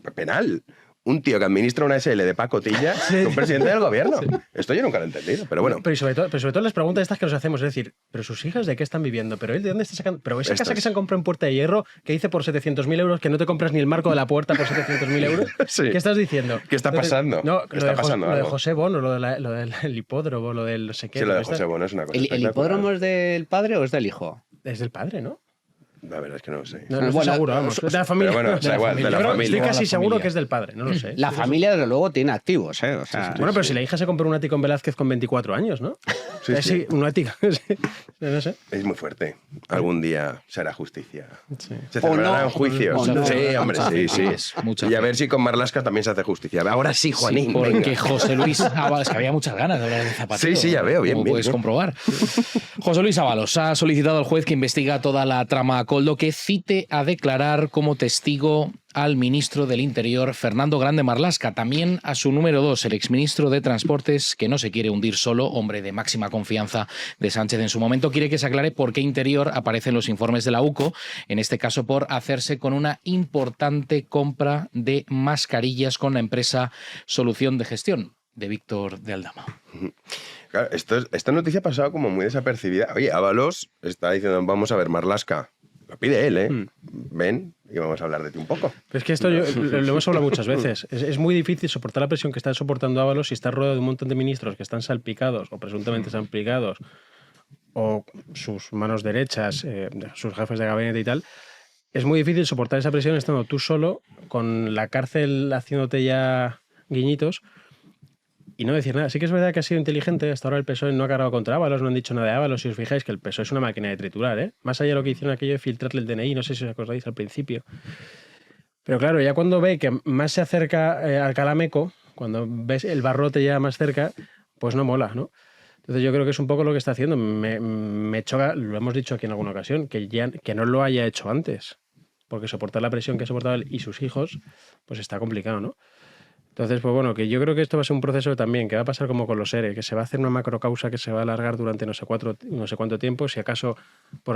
penal. Un tío que administra una SL de pacotilla, un presidente del gobierno. Esto yo nunca lo he entendido, pero bueno. Pero sobre todo las preguntas estas que nos hacemos, es decir, ¿pero sus hijas de qué están viviendo? ¿Pero él de dónde está sacando? ¿Pero esa casa que se han comprado en Puerta de Hierro, que dice por 700.000 euros, que no te compras ni el marco de la puerta por 700.000 euros? Sí. ¿Qué estás diciendo? ¿Qué está pasando? No, ¿Qué está pasando lo de algo? José Bono, lo del hipódromo, lo del no sé qué. Sí, lo de José Bono es una cosa ¿El espectacular. hipódromo es del padre o es del hijo? Es del padre, ¿no? La verdad es que no lo sé. No estoy Bueno, seguro, vamos. De la familia. pero bueno, da igual, de la Yo creo- familia. Estoy casi La seguro familia. que es del padre, no lo sé. La familia, desde luego, tiene activos, ¿eh? O sea, Bueno, pero si la hija se compró un ático en Velázquez con 24 años, ¿no? Sí, sí. Sí, un ático. Sí. No sé. Es muy fuerte. Algún día se hará justicia. Sí. Se O celebrarán no. juicios. O no. Sí, hombre, sí, sí. Muchas Y a ver si con Marlaska también se hace justicia. Ahora sí, Juanín. Porque venga. José Luis Ábalos, que había muchas ganas de hablar de Zapatero. Sí, ya veo, bien, como bien, puedes bien. comprobar. José Luis Ábalos ha solicitado al juez que investiga toda la trama a Coldo que cite a declarar como testigo al ministro del Interior, Fernando Grande Marlaska, también a su número 2, el exministro de Transportes, que no se quiere hundir solo, hombre de máxima confianza de Sánchez en su momento, quiere que se aclare por qué Interior aparece en los informes de la UCO, en este caso por hacerse con una importante compra de mascarillas con la empresa Solución de Gestión de Víctor de Aldama. Claro, esta noticia ha pasado como muy desapercibida. Oye, Ábalos está diciendo, vamos a ver, Marlaska. Lo pide él, ¿eh? Ven y vamos a hablar de ti un poco. Pero es que esto lo hemos hablado muchas veces. Es muy difícil soportar la presión que está soportando Ábalos si está rodeado de un montón de ministros que están salpicados o presuntamente salpicados, o sus manos derechas, sus jefes de gabinete y tal. Es muy difícil soportar esa presión estando tú solo, con la cárcel haciéndote ya guiñitos y no decir nada. Sí que es verdad que ha sido inteligente. Hasta ahora el PSOE no ha cargado contra Ábalos, no han dicho nada de Ábalos. Si os fijáis que el PSOE es una máquina de triturar, ¿eh? Más allá de lo que hicieron aquello de filtrarle el DNI, no sé si os acordáis al principio. Pero claro, ya cuando ve que más se acerca al calameco, cuando ves el barrote ya más cerca, pues no mola, ¿no? Entonces yo creo que es un poco lo que está haciendo. Me choca, lo hemos dicho aquí en alguna ocasión, que no lo haya hecho antes. Porque soportar la presión que ha soportado él y sus hijos, pues está complicado, ¿no? Entonces, pues bueno, que yo creo que esto va a ser un proceso también, que va a pasar como con los ERE, que se va a hacer una macrocausa que se va a alargar durante no sé cuánto tiempo, si acaso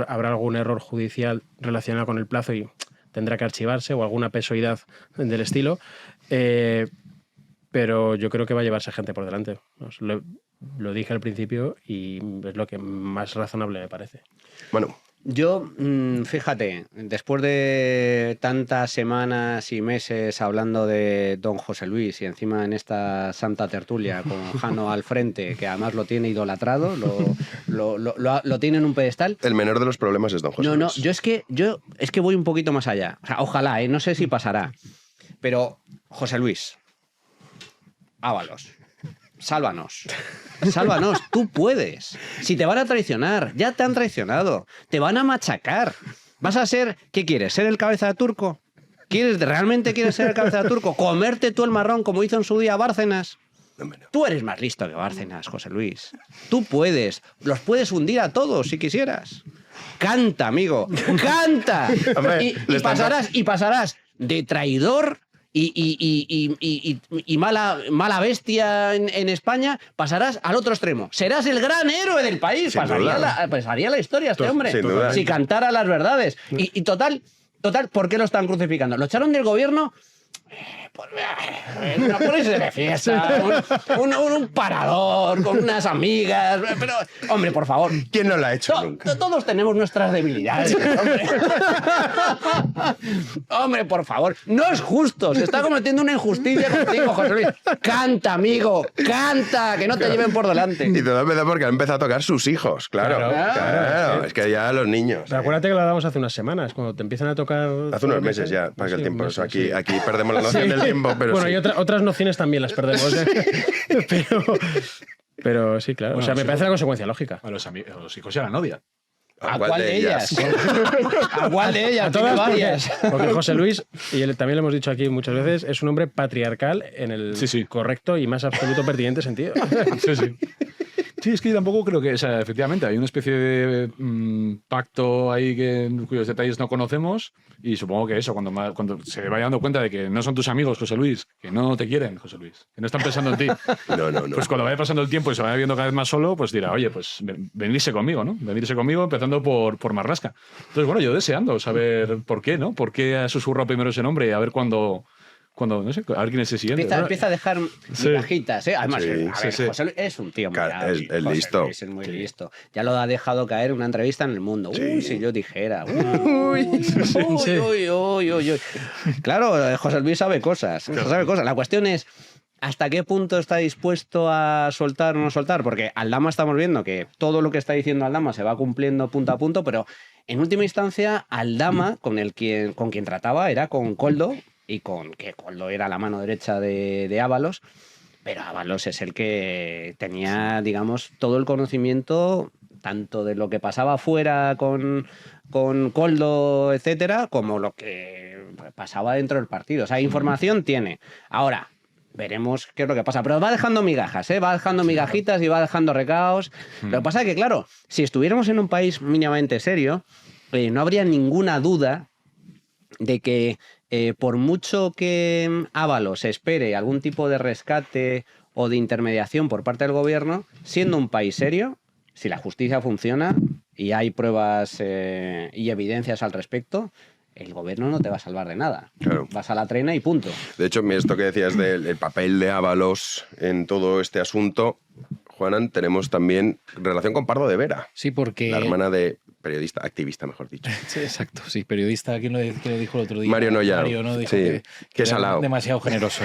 habrá algún error judicial relacionado con el plazo y tendrá que archivarse o alguna pesoidad del estilo, pero yo creo que va a llevarse gente por delante. Lo dije al principio y es lo que más razonable me parece. Bueno, yo, fíjate, después de tantas semanas y meses hablando de don José Luis y encima en esta santa tertulia con Jano al frente, que además lo tiene idolatrado, lo tiene en un pedestal. el menor de los problemas es don José No, Luis. yo es que voy un poquito más allá. O sea, ojalá, no sé si pasará. Pero, José Luis, Ábalos, sálvanos. Sálvanos, tú puedes. Si te van a traicionar, ya te han traicionado. Te van a machacar. Vas a ser, ¿qué quieres? ¿Ser el cabeza de turco? ¿Realmente quieres ser el cabeza de turco? ¿Comerte tú el marrón como hizo en su día Bárcenas? Hombre, no. Tú eres más listo que Bárcenas, José Luis. Tú puedes. Los puedes hundir a todos si quisieras. Canta, amigo. ¡Canta! Hombre, le están- y pasarás de traidor y mala bestia en España, pasarás al otro extremo. Serás el gran héroe del país. Sin duda. Pasaría la historia este hombre. Sin duda. Si cantara las verdades. Y total, ¿por qué lo están crucificando? ¿Lo echaron del gobierno? Una ponerse de fiesta, un parador con unas amigas, pero, hombre, por favor. ¿Quién no lo ha hecho nunca? Todos tenemos nuestras debilidades, hombre. Hombre, por favor, no es justo, se está cometiendo una injusticia contigo, José Luis. Canta, amigo, canta, que no te lleven por delante. Y todo empezó porque han empezado a tocar sus hijos, claro. Claro, es que ya los niños. Pero acuérdate que lo hablamos hace unas semanas, cuando te empiezan a tocar... Hace unos meses ya, para que el Sí, tiempo. meses, Eso, sí. aquí perdemos la noción del tiempo, pero bueno, sí. y otras nociones también las perdemos. Pero sí, claro. Bueno, o sea, me sí. parece la consecuencia lógica. A los hijos ya la novia. ¿A cuál de ellas? ¿A cuál de ellas? A todas, Tiene varias. porque José Luis, y también lo hemos dicho aquí muchas veces, es un hombre patriarcal en el Sí, sí. correcto y más absoluto pertinente sentido. Sí, sí. Sí, es que yo tampoco creo que, o sea, efectivamente, hay una especie de pacto ahí cuyos detalles no conocemos y supongo que eso, cuando se vaya dando cuenta de que no son tus amigos, José Luis, que no te quieren, José Luis, que no están pensando en ti, No. pues cuando vaya pasando el tiempo y se vaya viendo cada vez más solo, pues dirá, oye, pues venirse conmigo, ¿no? Venirse conmigo empezando por Marlaska. Entonces, bueno, yo deseando saber por qué, ¿no? ¿Por qué ha susurrado primero ese nombre y a ver cuándo cuando, no sé, a ver quién es el siguiente. Empieza a dejar Sí. migajitas, ¿eh? Además, Sí, a ver, sí. José Luis es un tío muy Claro, hábil. es José listo. Luis es muy listo. Ya lo ha dejado caer en una entrevista en El Mundo. Sí. Uy, si yo dijera. Uy. Claro, José Luis sabe cosas. La cuestión es, ¿hasta qué punto está dispuesto a soltar o no soltar? Porque Aldama estamos viendo que todo lo que está diciendo Aldama se va cumpliendo punto a punto, pero en última instancia, Aldama, con quien trataba, era con Koldo, y que Koldo era la mano derecha de Ábalos, pero Ábalos es el que tenía, digamos, todo el conocimiento tanto de lo que pasaba afuera con Koldo, etcétera, como lo que pasaba dentro del partido. O sea, información tiene. Ahora, veremos qué es lo que pasa. Pero va dejando migajas, ¿eh? Va dejando migajitas y va dejando recaos. Lo que pasa es que, claro, si estuviéramos en un país mínimamente serio, no habría ninguna duda de que por mucho que Ábalos espere algún tipo de rescate o de intermediación por parte del gobierno, siendo un país serio, si la justicia funciona y hay pruebas y evidencias al respecto, el gobierno no te va a salvar de nada. Claro. Vas a la trena y punto. De hecho, esto que decías del papel de Ábalos en todo este asunto, Juanan, tenemos también relación con Pardo de Vera, Sí, porque... la hermana de periodista, activista, mejor dicho. Sí, exacto, sí, periodista, ¿quién lo dijo el otro día? Mario Noya. Mario, ¿no? Dijo Sí, que qué era salado. demasiado generoso.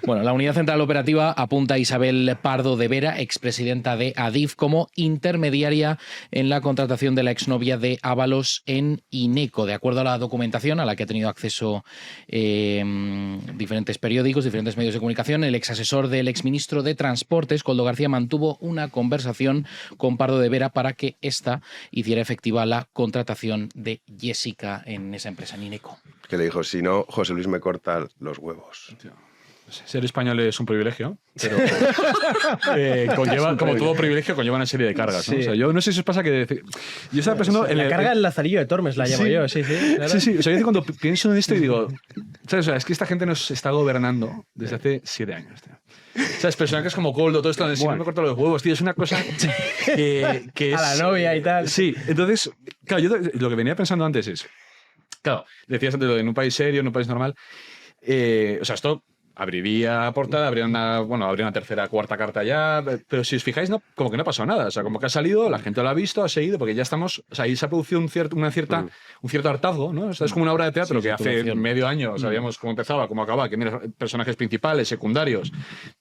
Bueno, la Unidad Central Operativa apunta a Isabel Pardo de Vera, expresidenta de Adif, como intermediaria en la contratación de la exnovia de Ábalos en Ineco. De acuerdo a la documentación a la que ha tenido acceso diferentes periódicos, diferentes medios de comunicación, el exasesor del exministro de Transportes, Koldo García, mantuvo una conversación con Pardo de Vera para que ésta hiciera efectiva la contratación de Jessica en esa empresa, en Ineco. Que le dijo, si no, José Luis me corta los huevos. Ser español es un privilegio, pero conlleva, como todo privilegio, conlleva una serie de cargas, ¿no? Sí. O sea, yo no sé si os pasa que... Yo estaba pensando... La carga del Lazarillo de Tormes la llamo Sí. yo, sí. Claro. Sí. O sea, yo cuando pienso en esto y digo, ¿sabes? O sea, es que esta gente nos está gobernando desde hace 7 años, tío. ¿Sabes? Personajes como Koldo, todo esto, si no me corto los huevos, tío, es una cosa que es... A la novia y tal. Sí, entonces, claro, yo lo que venía pensando antes es, claro, decías antes lo de en un país serio, en un país normal, o sea, esto abriría portada, habría una tercera, cuarta carta ya, pero si os fijáis, no, como que no pasó nada. O sea, como que ha salido, la gente lo ha visto, ha seguido, porque ya estamos. O sea, ahí se ha producido un cierto hartazgo, ¿no? O sea, es como una obra de teatro Sí, que hace saturación. medio año sabíamos cómo empezaba, cómo acababa, quién eran personajes principales, secundarios,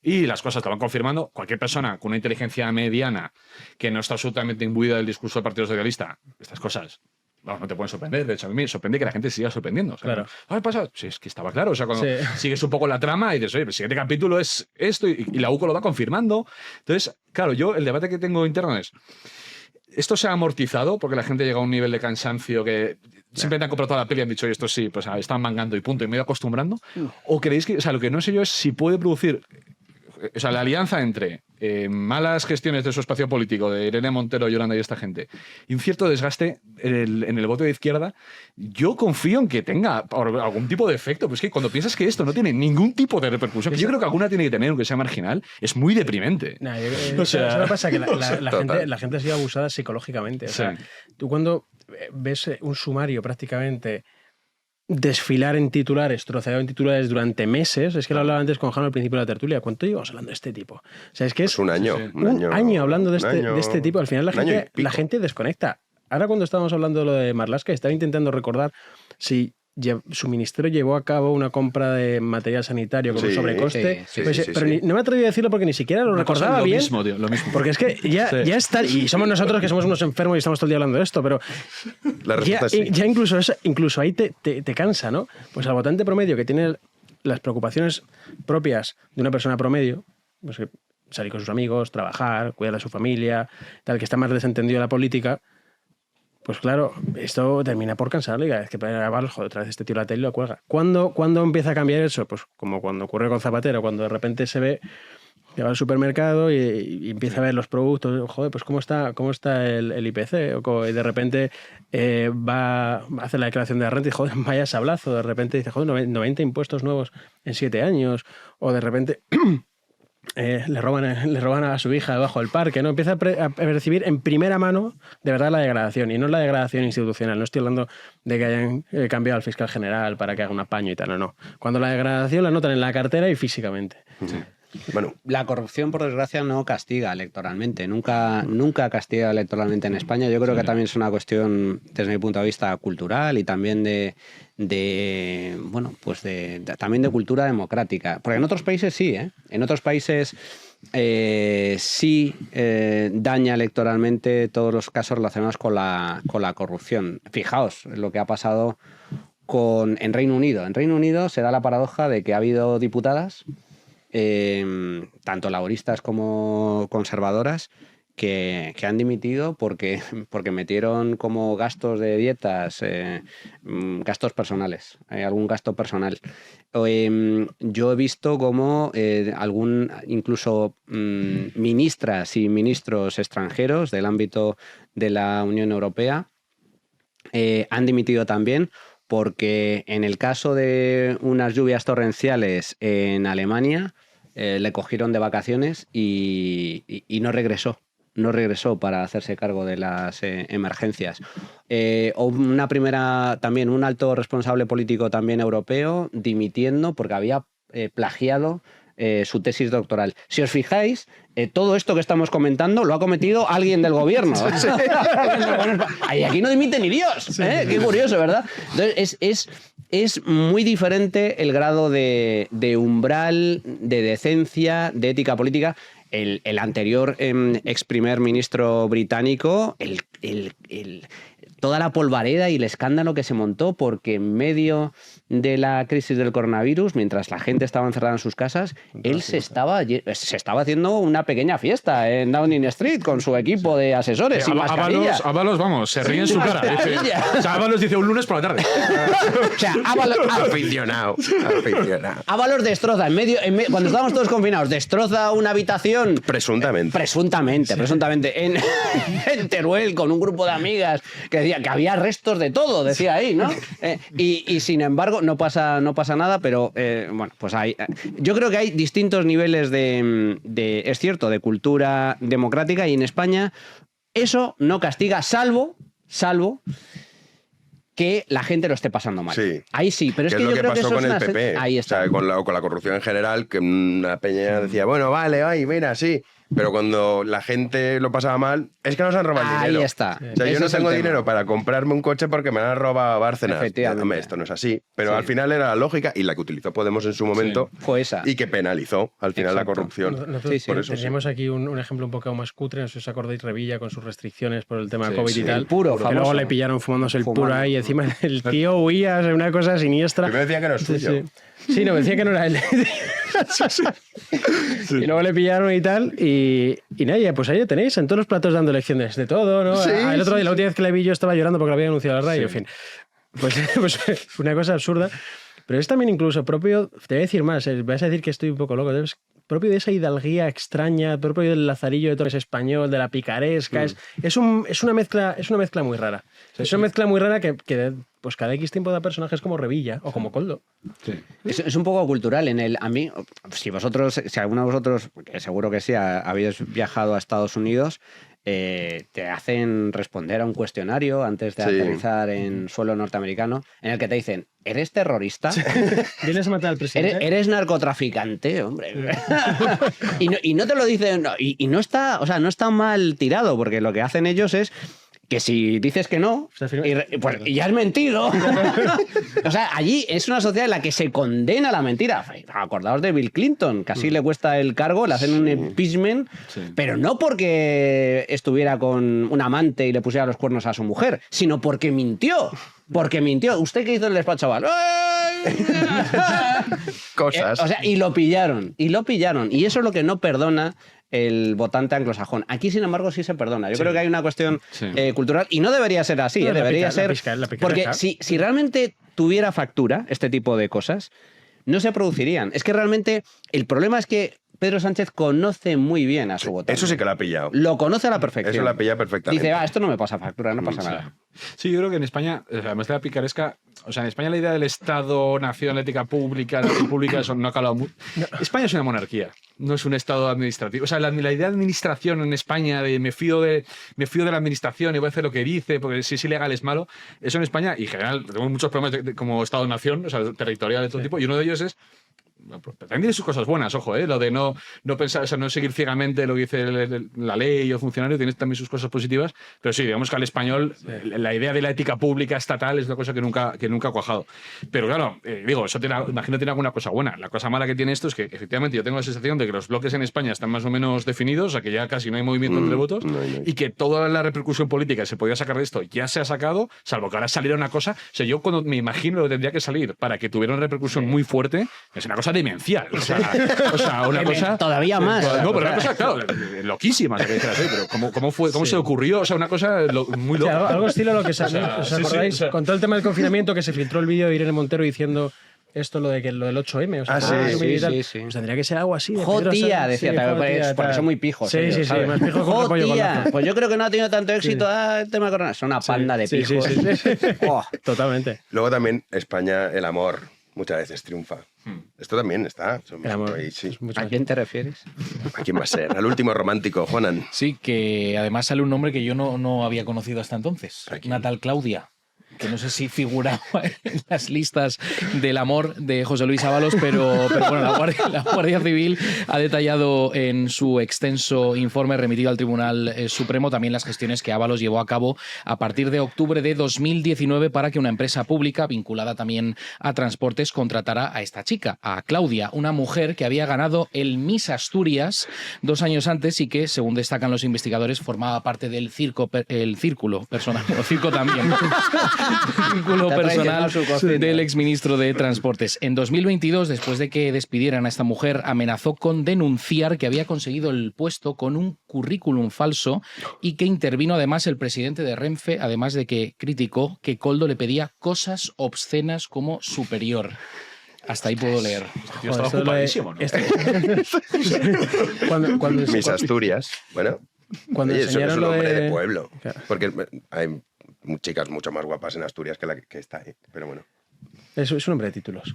y las cosas te van confirmando. Cualquier persona con una inteligencia mediana que no está absolutamente imbuida del discurso del Partido Socialista, estas cosas. No te pueden sorprender. De hecho, a mí me sorprende que la gente se siga sorprendiendo. O sea, Claro. ¿qué pasa? Sí, es que estaba claro. O sea, cuando Sí. sigues un poco la trama y dices, oye, el siguiente capítulo es esto y la UCO lo va confirmando. Entonces, claro, yo el debate que tengo interno es, ¿esto se ha amortizado porque la gente llega a un nivel de cansancio que simplemente han comprado toda la peli y han dicho, oye, esto sí, pues están mangando y punto, y me he ido acostumbrando? ¿O creéis que, o sea, lo que no sé yo es si puede producir, o sea, la alianza entre malas gestiones de su espacio político, de Irene Montero, Yolanda y esta gente, y un cierto desgaste en el voto de izquierda? Yo confío en que tenga algún tipo de efecto, pero es que cuando piensas que esto no tiene ningún tipo de repercusión, que yo creo que alguna tiene que tener, aunque sea marginal, es muy deprimente. Nah, O sea, ¿sabes lo que pasa? Que total. la gente ha sido abusada psicológicamente. O sea, Sí. tú cuando ves un sumario prácticamente desfilar en titulares, troceado en titulares durante meses, es que lo hablaba antes con Jano al principio de la tertulia, ¿cuánto llevamos hablando de este tipo? O sea, es que es Pues un año. Sí, sí. un año hablando de un este, año- de este tipo. Al final un año y la pico. gente desconecta. Ahora cuando estábamos hablando de lo de Marlaska, estaba intentando recordar si su ministerio llevó a cabo una compra de material sanitario con un Sí, sobrecoste. sí, Pues, sí, pero sí. no me atreví a decirlo porque ni siquiera lo Una cosa, recordaba lo bien. mismo, tío, lo mismo. Porque es que ya está, y somos nosotros que somos unos enfermos y estamos todo el día hablando de esto, pero La ya, respuesta es sí. ya incluso ahí te cansa, ¿no? Pues al votante promedio que tiene las preocupaciones propias de una persona promedio, pues que salir con sus amigos, trabajar, cuidar a su familia, tal, que está más desentendido de la política, pues claro, esto termina por cansarle y cada vez que joder, otra vez este tío la tele y lo cuelga. ¿Cuándo empieza a cambiar eso? Pues como cuando ocurre con Zapatero, cuando de repente se ve que va al supermercado y empieza a ver los productos, joder, pues cómo está el IPC, y de repente va a hacer la declaración de la renta y joder, vaya sablazo, de repente dice, joder, 90 impuestos nuevos en 7 años, o de repente le roban a su hija debajo del parque, ¿no? Empieza a percibir en primera mano de verdad la degradación, y no la degradación institucional. No estoy hablando de que hayan cambiado al fiscal general para que haga un apaño y tal, no. Cuando la degradación la notan en la cartera y físicamente. Sí. Bueno, la corrupción, por desgracia, no castiga electoralmente. Nunca castiga electoralmente en España. Yo creo que también es una cuestión, desde mi punto de vista, cultural y también también de cultura democrática. Porque en otros países sí, ¿eh? En otros países sí daña electoralmente todos los casos relacionados con la corrupción. Fijaos lo que ha pasado en Reino Unido. En Reino Unido se da la paradoja de que ha habido diputadas, tanto laboristas como conservadoras, que han dimitido porque metieron como gastos de dietas, gastos personales, algún gasto personal. Yo he visto como incluso ministras y ministros extranjeros del ámbito de la Unión Europea han dimitido también, porque en el caso de unas lluvias torrenciales en Alemania, le cogieron de vacaciones y no regresó. No regresó para hacerse cargo de las emergencias. También un alto responsable político también europeo dimitiendo porque había plagiado su tesis doctoral. Si os fijáis, todo esto que estamos comentando lo ha cometido alguien del gobierno. Y aquí no dimite ni Dios. Qué curioso, ¿verdad? Entonces, es muy diferente el grado de umbral, de decencia, de ética política. El anterior ex primer ministro británico, toda la polvareda y el escándalo que se montó porque en medio de la crisis del coronavirus, mientras la gente estaba encerrada en sus casas, él se estaba haciendo una pequeña fiesta en Downing Street con su equipo de asesores sin mascarilla. Ábalos, vamos, se ríe en su cara. Ábalos dice un lunes por la tarde. O sea, aficionado. Ábalos destroza, cuando estábamos todos confinados, destroza una habitación. Presuntamente, en Teruel, con un grupo de amigas que decía que había restos de todo, decía ahí, ¿no? Y sin embargo no pasa nada, pero bueno, pues yo creo que hay distintos niveles es cierto, de cultura democrática, y en España eso no castiga, salvo que la gente lo esté pasando mal. Sí. Ahí sí, pero es que yo creo que eso con es el PP. Ahí está. O sea, con la corrupción en general, que una peña decía, bueno, vale, ay, mira, sí. Pero cuando la gente lo pasaba mal, es que nos han robado el dinero. Ahí está. O sea, yo no tengo dinero para comprarme un coche porque me lo han robado a Bárcenas. Efectivamente. Hombre, esto no es así. Pero al final era la lógica, y la que utilizó Podemos en su momento, fue esa. Y que penalizó al final la corrupción. Nosotros teníamos aquí un ejemplo un poco más cutre, no sé si os acordáis, Revilla con sus restricciones por el tema de COVID y tal. El puro, que luego le pillaron fumándose el puro ahí, y encima el tío huía, una cosa siniestra. Primero decía que no es suyo. Sí, no, decía que no era él. Y luego le pillaron y tal, y nada, pues ahí lo tenéis, en todos los platos dando lecciones de todo, ¿no? El otro día, la última vez que le vi, yo estaba llorando porque lo había anunciado la radio, en fin. Pues una cosa absurda. Pero es también incluso propio, te voy a decir más, vas a decir que estoy un poco loco, es propio de esa hidalguía extraña, propio del lazarillo de Torres español, de la picaresca, es una mezcla muy rara. Es una mezcla muy rara que pues cada X tiempo da personajes como Revilla o como Koldo. Sí. Es un poco cultural. A mí, si alguno de vosotros, que seguro que sí, habéis viajado a Estados Unidos, te hacen responder a un cuestionario antes de aterrizar en suelo norteamericano, en el que te dicen, ¿eres terrorista? ¿Vienes a matar al presidente? ¿Eres narcotraficante, hombre? y no te lo dicen, y no está, o sea, no está mal tirado, porque lo que hacen ellos es que si dices que no, y ya has mentido. O sea, allí es una sociedad en la que se condena la mentira. Acordaos de Bill Clinton, casi le cuesta el cargo, le hacen un impeachment, pero no porque estuviera con un amante y le pusiera los cuernos a su mujer, sino porque mintió. Porque mintió. ¿Usted qué hizo en el despacho, chaval? Cosas. O sea, y lo pillaron. Y eso es lo que no perdona el votante anglosajón. Aquí, sin embargo, sí se perdona. Yo creo que hay una cuestión cultural, y no debería ser así, debería ser... Porque si realmente tuviera factura este tipo de cosas, no se producirían. Es que realmente el problema es que Pedro Sánchez conoce muy bien a su votante. Eso sí que lo ha pillado. Lo conoce a la perfección. Eso lo ha pillado perfectamente. Dice, esto no me pasa factura, no pasa nada. Sí, yo creo que en España, además de la picaresca, o sea, en España la idea del Estado, nación, la ética pública, la república, eso no ha calado mucho. España es una monarquía, no es un Estado administrativo. O sea, la idea de administración en España, de me fío de la administración y voy a hacer lo que dice, porque si es ilegal es malo, eso en España, y en general tenemos muchos problemas como Estado-nación, o sea, territorial de todo tipo, y uno de ellos es. Pero también tiene sus cosas buenas, ojo, lo de no pensar, o sea, no seguir ciegamente lo que dice la ley o el funcionario, tiene también sus cosas positivas, pero sí, digamos que al español la idea de la ética pública estatal es una cosa que nunca ha cuajado. Pero claro, digo, eso imagino tiene alguna cosa buena. La cosa mala que tiene esto es que efectivamente yo tengo la sensación de que los bloques en España están más o menos definidos, o sea, que ya casi no hay movimiento entre votos, y que toda la repercusión política que se podía sacar de esto ya se ha sacado, salvo que ahora saliera una cosa. O sea, yo cuando me imagino lo que tendría que salir para que tuviera una repercusión muy fuerte, es una cosa demencial. O sea, una cosa. Todavía más. No, pero una cosa, claro, loquísima, pero ¿cómo se ocurrió? O sea, una cosa muy Sí, loca. algo estilo lo que ¿os acordáis? sí. Con todo el tema del confinamiento que se filtró el vídeo de Irene Montero diciendo esto lo del 8M. O sea, sí. Pues tendría que ser algo así. De Jo, Pedro tía, Sánchez. decía, Sí, pero jo, tía, porque tal. son muy pijos. Sí, ellos, sí, ¿sabes? más pijos con Jo, repollo con tía, lazo. pues yo creo que no ha tenido tanto éxito el tema de corona. Son una panda de Sí, sí, pijos. sí. Oh. Totalmente. Luego también España, el amor, muchas veces triunfa. Esto también está. El amor. Sí. ¿A quién te refieres? ¿A quién va a ser? Al último romántico, Juanan. Sí, que además sale un nombre que yo no había conocido hasta entonces. ¿A quién? Una tal Claudia, que no sé si figuraba en las listas del amor de José Luis Ábalos, pero bueno, la Guardia Civil ha detallado en su extenso informe remitido al Tribunal Supremo también las gestiones que Ábalos llevó a cabo a partir de octubre de 2019 para que una empresa pública vinculada también a transportes contratara a esta chica, a Claudia, una mujer que había ganado el Miss Asturias 2 años antes y que, según destacan los investigadores, formaba parte del círculo personal, o circo también. Vínculo Te ha personal traicionado su cocina. del exministro de Transportes. En 2022, después de que despidieran a esta mujer, amenazó con denunciar que había conseguido el puesto con un currículum falso y que intervino además el presidente de Renfe, además de que criticó que Koldo le pedía cosas obscenas como superior. Hasta ahí puedo leer. Tío, estaba Joder, esto lo ocupadísimo, ¿no? Cuando Mis Asturias. Bueno, Cuando oye, eso es enseñaron un lo hombre de... de pueblo. Claro. Porque hay chicas mucho más guapas en Asturias que la que está ahí. Pero bueno. Es un hombre de títulos.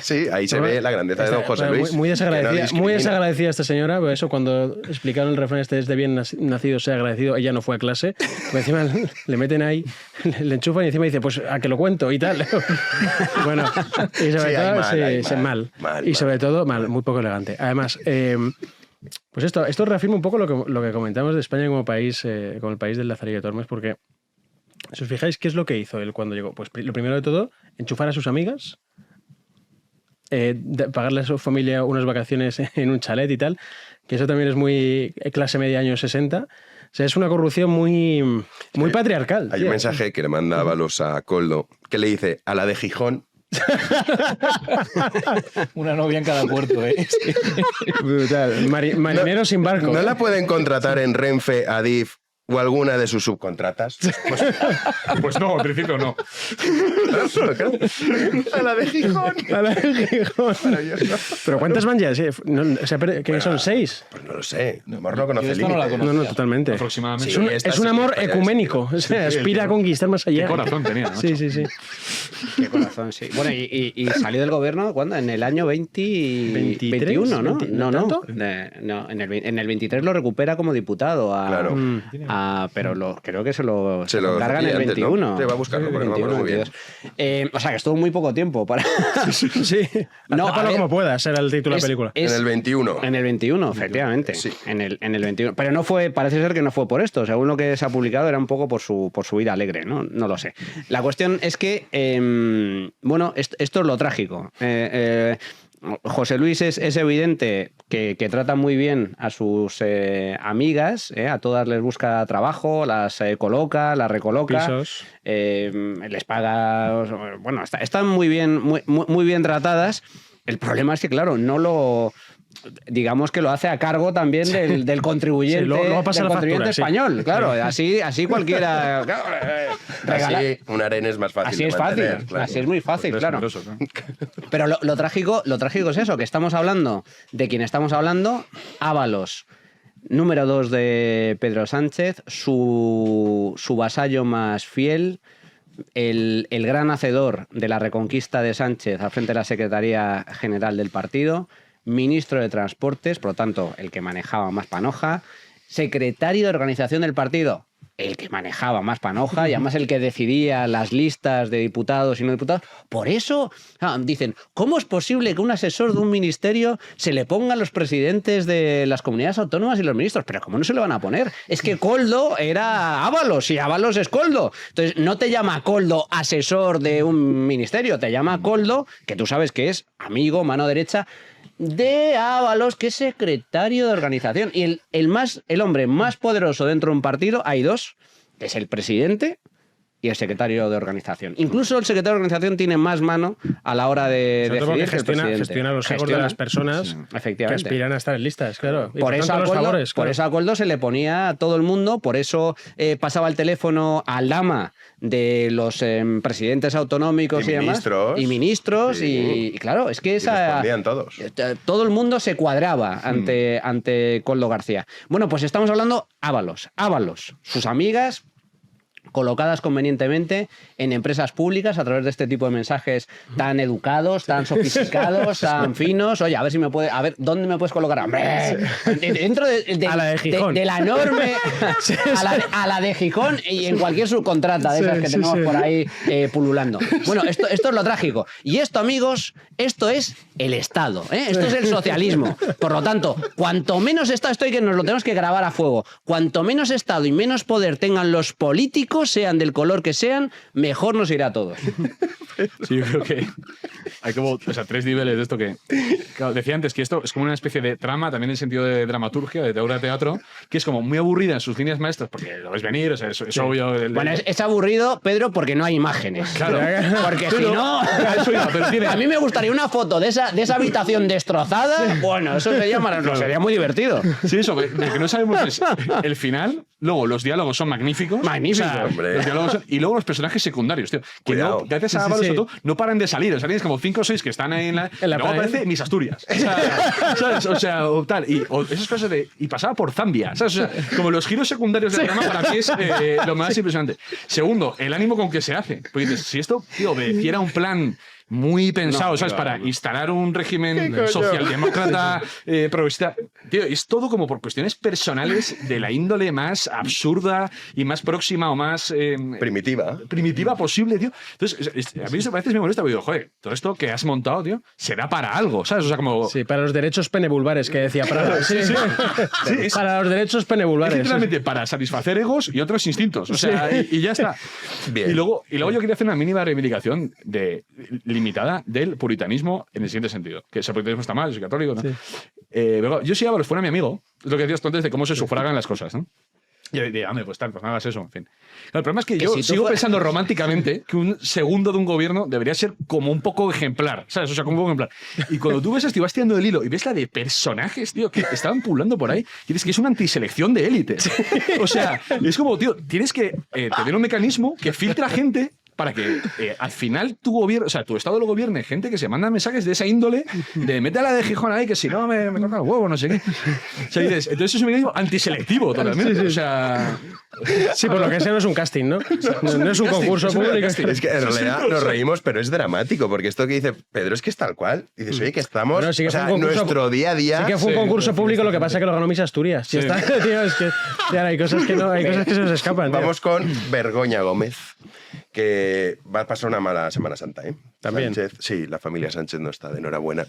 Sí, ahí se ve la grandeza de don José Luis. Muy que no desagradecida, discrimina. muy desagradecida esta señora. Por eso, cuando explicaron el refrán este es de bien nacido, sea agradecido, ella no fue a clase. Pero encima le meten ahí, le enchufan y encima dice, pues a que lo cuento y tal. Bueno, y sobre Sí, todo, hay mal. mal. Y sobre todo, mal, muy poco elegante. Además, pues esto reafirma un poco lo que comentamos de España como país, como el país del Lazarillo de Tormes, porque si os fijáis, ¿qué es lo que hizo él cuando llegó? Pues lo primero de todo, enchufar a sus amigas, pagarle a su familia unas vacaciones en un chalet y tal, que eso también es muy clase media años 60. O sea, es una corrupción muy patriarcal. Hay tío. un mensaje que le manda Ábalos a Koldo que le dice a la de Gijón. Una novia en cada puerto, ¿eh? Brutal. Marinero sin barco. ¿No la pueden contratar en Renfe, Adif o alguna de sus subcontratas? Pues no, en principio no. A la de Gijón. A la de Gijón. Pero ¿cuántas van ya? Sí, no, o sea, ¿qué son? 6. Pues no lo sé. Amor no conoce Yo esta no la límites. conozco. No, totalmente. Aproximadamente. Sí, esta Es un sí amor que es ecuménico. O sea, aspira a conquistar más allá. Qué corazón tenía, macho. Sí, sí, sí. Qué corazón, sí. Bueno, y salió del gobierno, ¿cuándo? En el año 23, 21, ¿no? 20, No, ¿tanto? no. En el 23 lo recupera como diputado. Claro. Pero creo que se lo cargan en hacía el antes, ¿no? 21. Sí, va a buscarlo porque no me acuerdo muy bien. 22. O sea, que estuvo muy poco tiempo para... Sí. No, a Atrápalo ver, como puedas, era el título de la película. En el 21. En el 21, efectivamente. Sí. En el 21. Pero no fue, parece ser que no fue por esto. Según lo que se ha publicado, era un poco por su vida alegre, ¿no? No lo sé. La cuestión es que, bueno, esto es lo trágico. José Luis es evidente que trata muy bien a sus amigas, a todas les busca trabajo, las coloca, las recoloca, Pisos. les paga, bueno, están muy bien tratadas. El problema es que, claro, no lo... Digamos que lo hace a cargo también del contribuyente, Sí, luego pasa del la contribuyente factura, español. Claro, así cualquiera... Claro, Así un arena es más fácil. Así de es fácil, mantener, claro. así es muy fácil, Es claro. generoso, ¿no? Pero lo trágico es eso, que estamos hablando de quien estamos hablando, Ábalos. número 2 de Pedro Sánchez, su vasallo más fiel, el gran hacedor de la reconquista de Sánchez al frente de la Secretaría General del partido, ministro de Transportes, por lo tanto, el que manejaba más panoja, secretario de organización del partido, el que manejaba más panoja y además el que decidía las listas de diputados y no diputados. Por eso dicen, ¿cómo es posible que un asesor de un ministerio se le ponga a los presidentes de las comunidades autónomas y los ministros? Pero ¿cómo no se lo van a poner? Es que Koldo era Ábalos y Ábalos es Koldo. Entonces no te llama Koldo asesor de un ministerio, te llama Koldo, que tú sabes que es amigo, mano derecha de Ábalos, que es secretario de organización. Y el hombre más poderoso dentro de un partido, hay dos, es el presidente y el secretario de organización. Incluso el secretario de organización tiene más mano a la hora de decidir que el presidente. Gestiona los egos de las personas que aspiran a estar en listas, claro. Y por eso a Koldo se le ponía a todo el mundo, por eso pasaba el teléfono al Lama de los presidentes autonómicos y ministros y claro, es que esa todos. Todo el mundo se cuadraba ante Koldo García. Bueno, pues estamos hablando Ábalos, sus amigas colocadas convenientemente en empresas públicas a través de este tipo de mensajes tan educados, tan sofisticados, tan finos. Oye, a ver, ¿dónde me puedes colocar? ¡Hombre! Dentro de a la de Gijón. De la enorme a la de Gijón y en cualquier subcontrata de esas que tenemos por ahí pululando. Bueno, esto es lo trágico. Y esto, amigos, esto es el Estado, ¿eh? Esto es el socialismo. Por lo tanto, cuanto menos Estado, esto hay que nos lo tenemos que grabar a fuego, cuanto menos Estado y menos poder tengan los políticos, sean del color que sean, mejor nos irá a todos. Sí, yo creo que hay como tres niveles de esto que... Claro, decía antes que esto es como una especie de trama, también en el sentido de dramaturgia, de obra de teatro, que es como muy aburrida en sus líneas maestras, porque lo ves venir, o sea, es obvio... Bueno, es aburrido, Pedro, porque no hay imágenes. Claro. Porque si no... A mí me gustaría una foto de esa habitación destrozada. Bueno, eso sería maravilloso, sería muy divertido. Sí, eso, de que no sabemos es el final. Luego, los diálogos son magníficos. Magníficos. O sea, los diálogos son, y luego los personajes secundarios, tío. Que no, gracias a Ábalos, no paran de salir. O sea, tienes como 5 o 6 que están ahí en la luego aparece Mis Asturias. O sea, ¿sabes? O sea, o tal. O esas cosas de... Y pasaba por Zambia. ¿Sabes? O sea, como los giros secundarios del programa para mí es lo más impresionante. Segundo, el ánimo con que se hace. Porque dices, si esto, tío, obedeciera un plan muy pensado, ¿sabes? Para instalar un régimen socialdemócrata progresista. Tío, es todo como por cuestiones personales de la índole más absurda y más próxima o más... primitiva posible, tío. Entonces, a mí eso parece que me molesta, porque digo, joder, todo esto que has montado, tío, será para algo, ¿sabes? O sea, como... Sí, para los derechos penebulbares, que decía Prada. Sí. Para los derechos penebulbares. Literalmente para satisfacer egos y otros instintos. O sea, y ya está. Bien. Y luego yo quería hacer una mínima reivindicación limitada del puritanismo en el siguiente sentido. Que el puritanismo está mal, yo soy católico, ¿no? Sí. Yo si Ábalos fuera mi amigo, es lo que decías tú antes de cómo se sufragan las cosas, ¿no? Y yo diría, pues tal, pues no hagas eso, en fin. Claro, el problema es que yo sigo pensando románticamente que un segundo de un gobierno debería ser como un poco ejemplar, ¿sabes? O sea, como un poco ejemplar. Y cuando tú ves esto y vas tirando el hilo y ves la de personajes, tío, que estaban pululando por ahí, dices que es una antiselección de élite. O sea, es como, tío, tienes que tener un mecanismo que filtra gente para que al final tu gobierno, o sea, tu Estado lo gobierne gente que se manda mensajes de esa índole, de mete a la de Gijón ahí, que si no me toca el huevo, no sé qué. O sea, dices, entonces es un mecanismo antiselectivo totalmente. Sí. O sea... Sí, por lo que sea no es un casting, ¿no? No es un concurso público. Es que en realidad nos reímos, pero es dramático, porque esto que dice Pedro es que es tal cual. Dices, oye, que estamos... No, sí que o sea, nuestro día a día... Sí que fue un concurso público, lo que pasa es que lo ganó Mis Asturias. Sí. Está, tío, es que ya, hay cosas que se nos escapan. Tío. Vamos con Begoña Gómez, que va a pasar una mala Semana Santa, ¿eh? También. Sánchez, sí, la familia Sánchez no está de enhorabuena.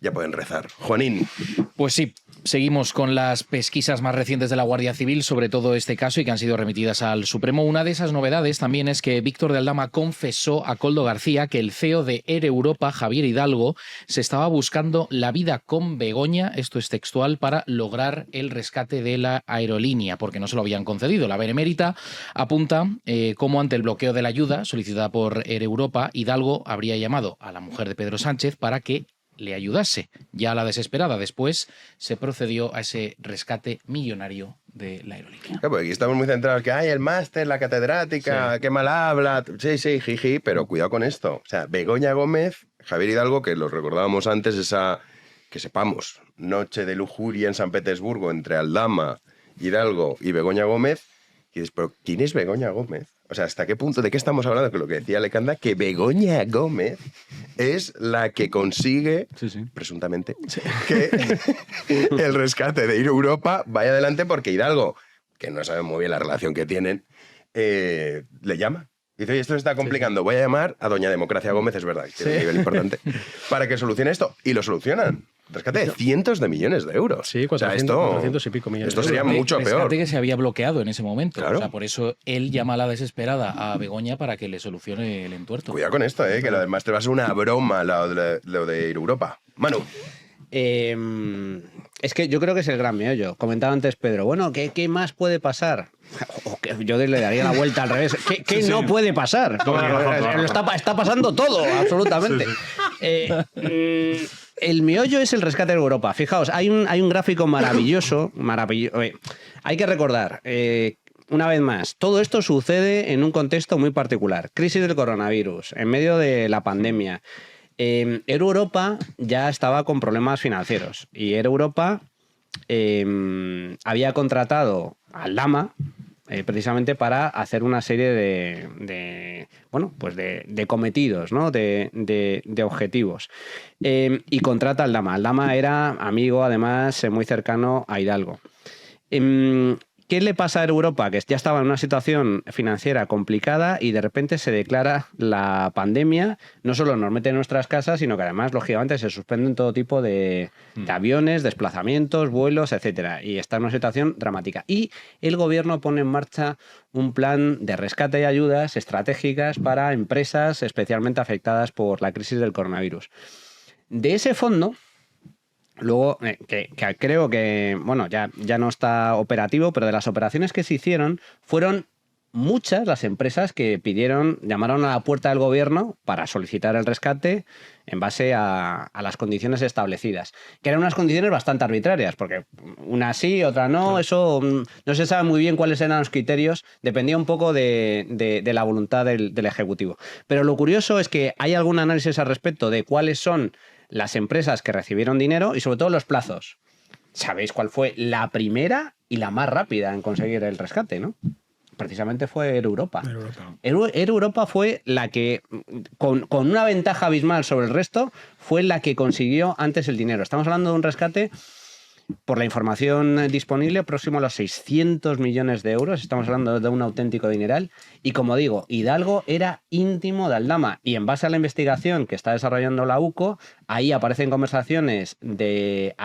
Ya pueden rezar. Juanín. Pues sí, seguimos con las pesquisas más recientes de la Guardia Civil sobre todo este caso y que han sido remitidas al Supremo. Una de esas novedades también es que Víctor de Aldama confesó a Koldo García que el CEO de Air Europa, Javier Hidalgo, se estaba buscando la vida con Begoña, esto es textual, para lograr el rescate de la aerolínea, porque no se lo habían concedido. La Benemérita apunta cómo ante el bloqueo de la ayuda solicitada por Air Europa, Hidalgo habría llamado a la mujer de Pedro Sánchez para que le ayudase. Ya a la desesperada después se procedió a ese rescate millonario de la aerolínea. Claro, porque aquí estamos muy centrados que hay el máster, la catedrática, qué mal habla. Sí, jiji, pero cuidado con esto. O sea, Begoña Gómez, Javier Hidalgo, que lo recordábamos antes, esa que sepamos, noche de lujuria en San Petersburgo entre Aldama, Hidalgo y Begoña Gómez, y dices, pero ¿quién es Begoña Gómez? O sea, ¿hasta qué punto, de qué estamos hablando? Que lo que decía Lecanda, que Begoña Gómez es la que consigue, presuntamente, que el rescate de Europa vaya adelante porque Hidalgo, que no sabe muy bien la relación que tienen, le llama. Dice, oye, esto se está complicando, voy a llamar a doña Democracia Gómez, es verdad, que es un nivel importante, para que solucione esto. Y lo solucionan. Rescate de cientos de millones de euros. Sí, 400 y pico millones. Esto sería mucho peor. Rescate que se había bloqueado en ese momento. Claro. O sea, por eso él llama a la desesperada a Begoña para que le solucione el entuerto. Cuidado con esto, que lo del máster va a ser una broma, lo de ir a Europa. Manu. Es que yo creo que es el gran meollo. Comentaba antes Pedro, bueno, ¿qué más puede pasar? Yo le daría la vuelta al revés. ¿Qué no puede pasar? Está pasando todo, absolutamente. El meollo es el rescate de Europa. Fijaos, hay un gráfico maravilloso. Hay que recordar, una vez más, todo esto sucede en un contexto muy particular. Crisis del coronavirus, en medio de la pandemia. Europa ya estaba con problemas financieros y Europa había contratado al Aldama precisamente para hacer una serie de cometidos, ¿no? de objetivos. Y contrata al Aldama. Aldama era amigo, además, muy cercano a Hidalgo. ¿Qué le pasa a Europa? Que ya estaba en una situación financiera complicada y de repente se declara la pandemia, no solo nos mete en nuestras casas, sino que además, lógicamente, se suspenden todo tipo de aviones, desplazamientos, vuelos, etcétera. Y está en una situación dramática. Y el gobierno pone en marcha un plan de rescate y ayudas estratégicas para empresas especialmente afectadas por la crisis del coronavirus. De ese fondo, luego, que creo que, bueno, ya no está operativo, pero de las operaciones que se hicieron, fueron muchas las empresas que llamaron a la puerta del gobierno para solicitar el rescate en base a las condiciones establecidas, que eran unas condiciones bastante arbitrarias, porque una sí, otra no, claro. Eso no se sabe muy bien cuáles eran los criterios, dependía un poco de la voluntad del Ejecutivo. Pero lo curioso es que hay algún análisis al respecto de cuáles son las empresas que recibieron dinero y sobre todo los plazos. ¿Sabéis cuál fue la primera y la más rápida en conseguir el rescate, no? Precisamente fue Air Europa. Air Europa fue la que, con una ventaja abismal sobre el resto, fue la que consiguió antes el dinero. Estamos hablando de un rescate, por la información disponible, próximo a los 600 millones de euros. Estamos hablando de un auténtico dineral. Y como digo, Hidalgo era íntimo de Aldama. Y en base a la investigación que está desarrollando la UCO, ahí aparecen conversaciones de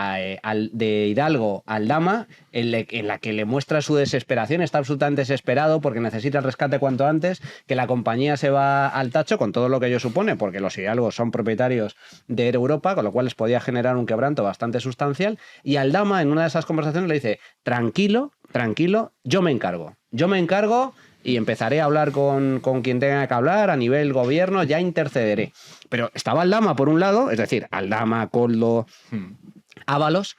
Hidalgo a Aldama en la que le muestra su desesperación. Está absolutamente desesperado porque necesita el rescate cuanto antes, que la compañía se va al tacho con todo lo que ello supone, porque los Hidalgos son propietarios de Air Europa, con lo cual les podía generar un quebranto bastante sustancial. Y Aldama, en una de esas conversaciones, le dice, tranquilo, yo me encargo y empezaré a hablar con quien tenga que hablar a nivel gobierno, ya intercederé. Pero estaba Aldama por un lado, es decir, Aldama, Koldo, Ábalos,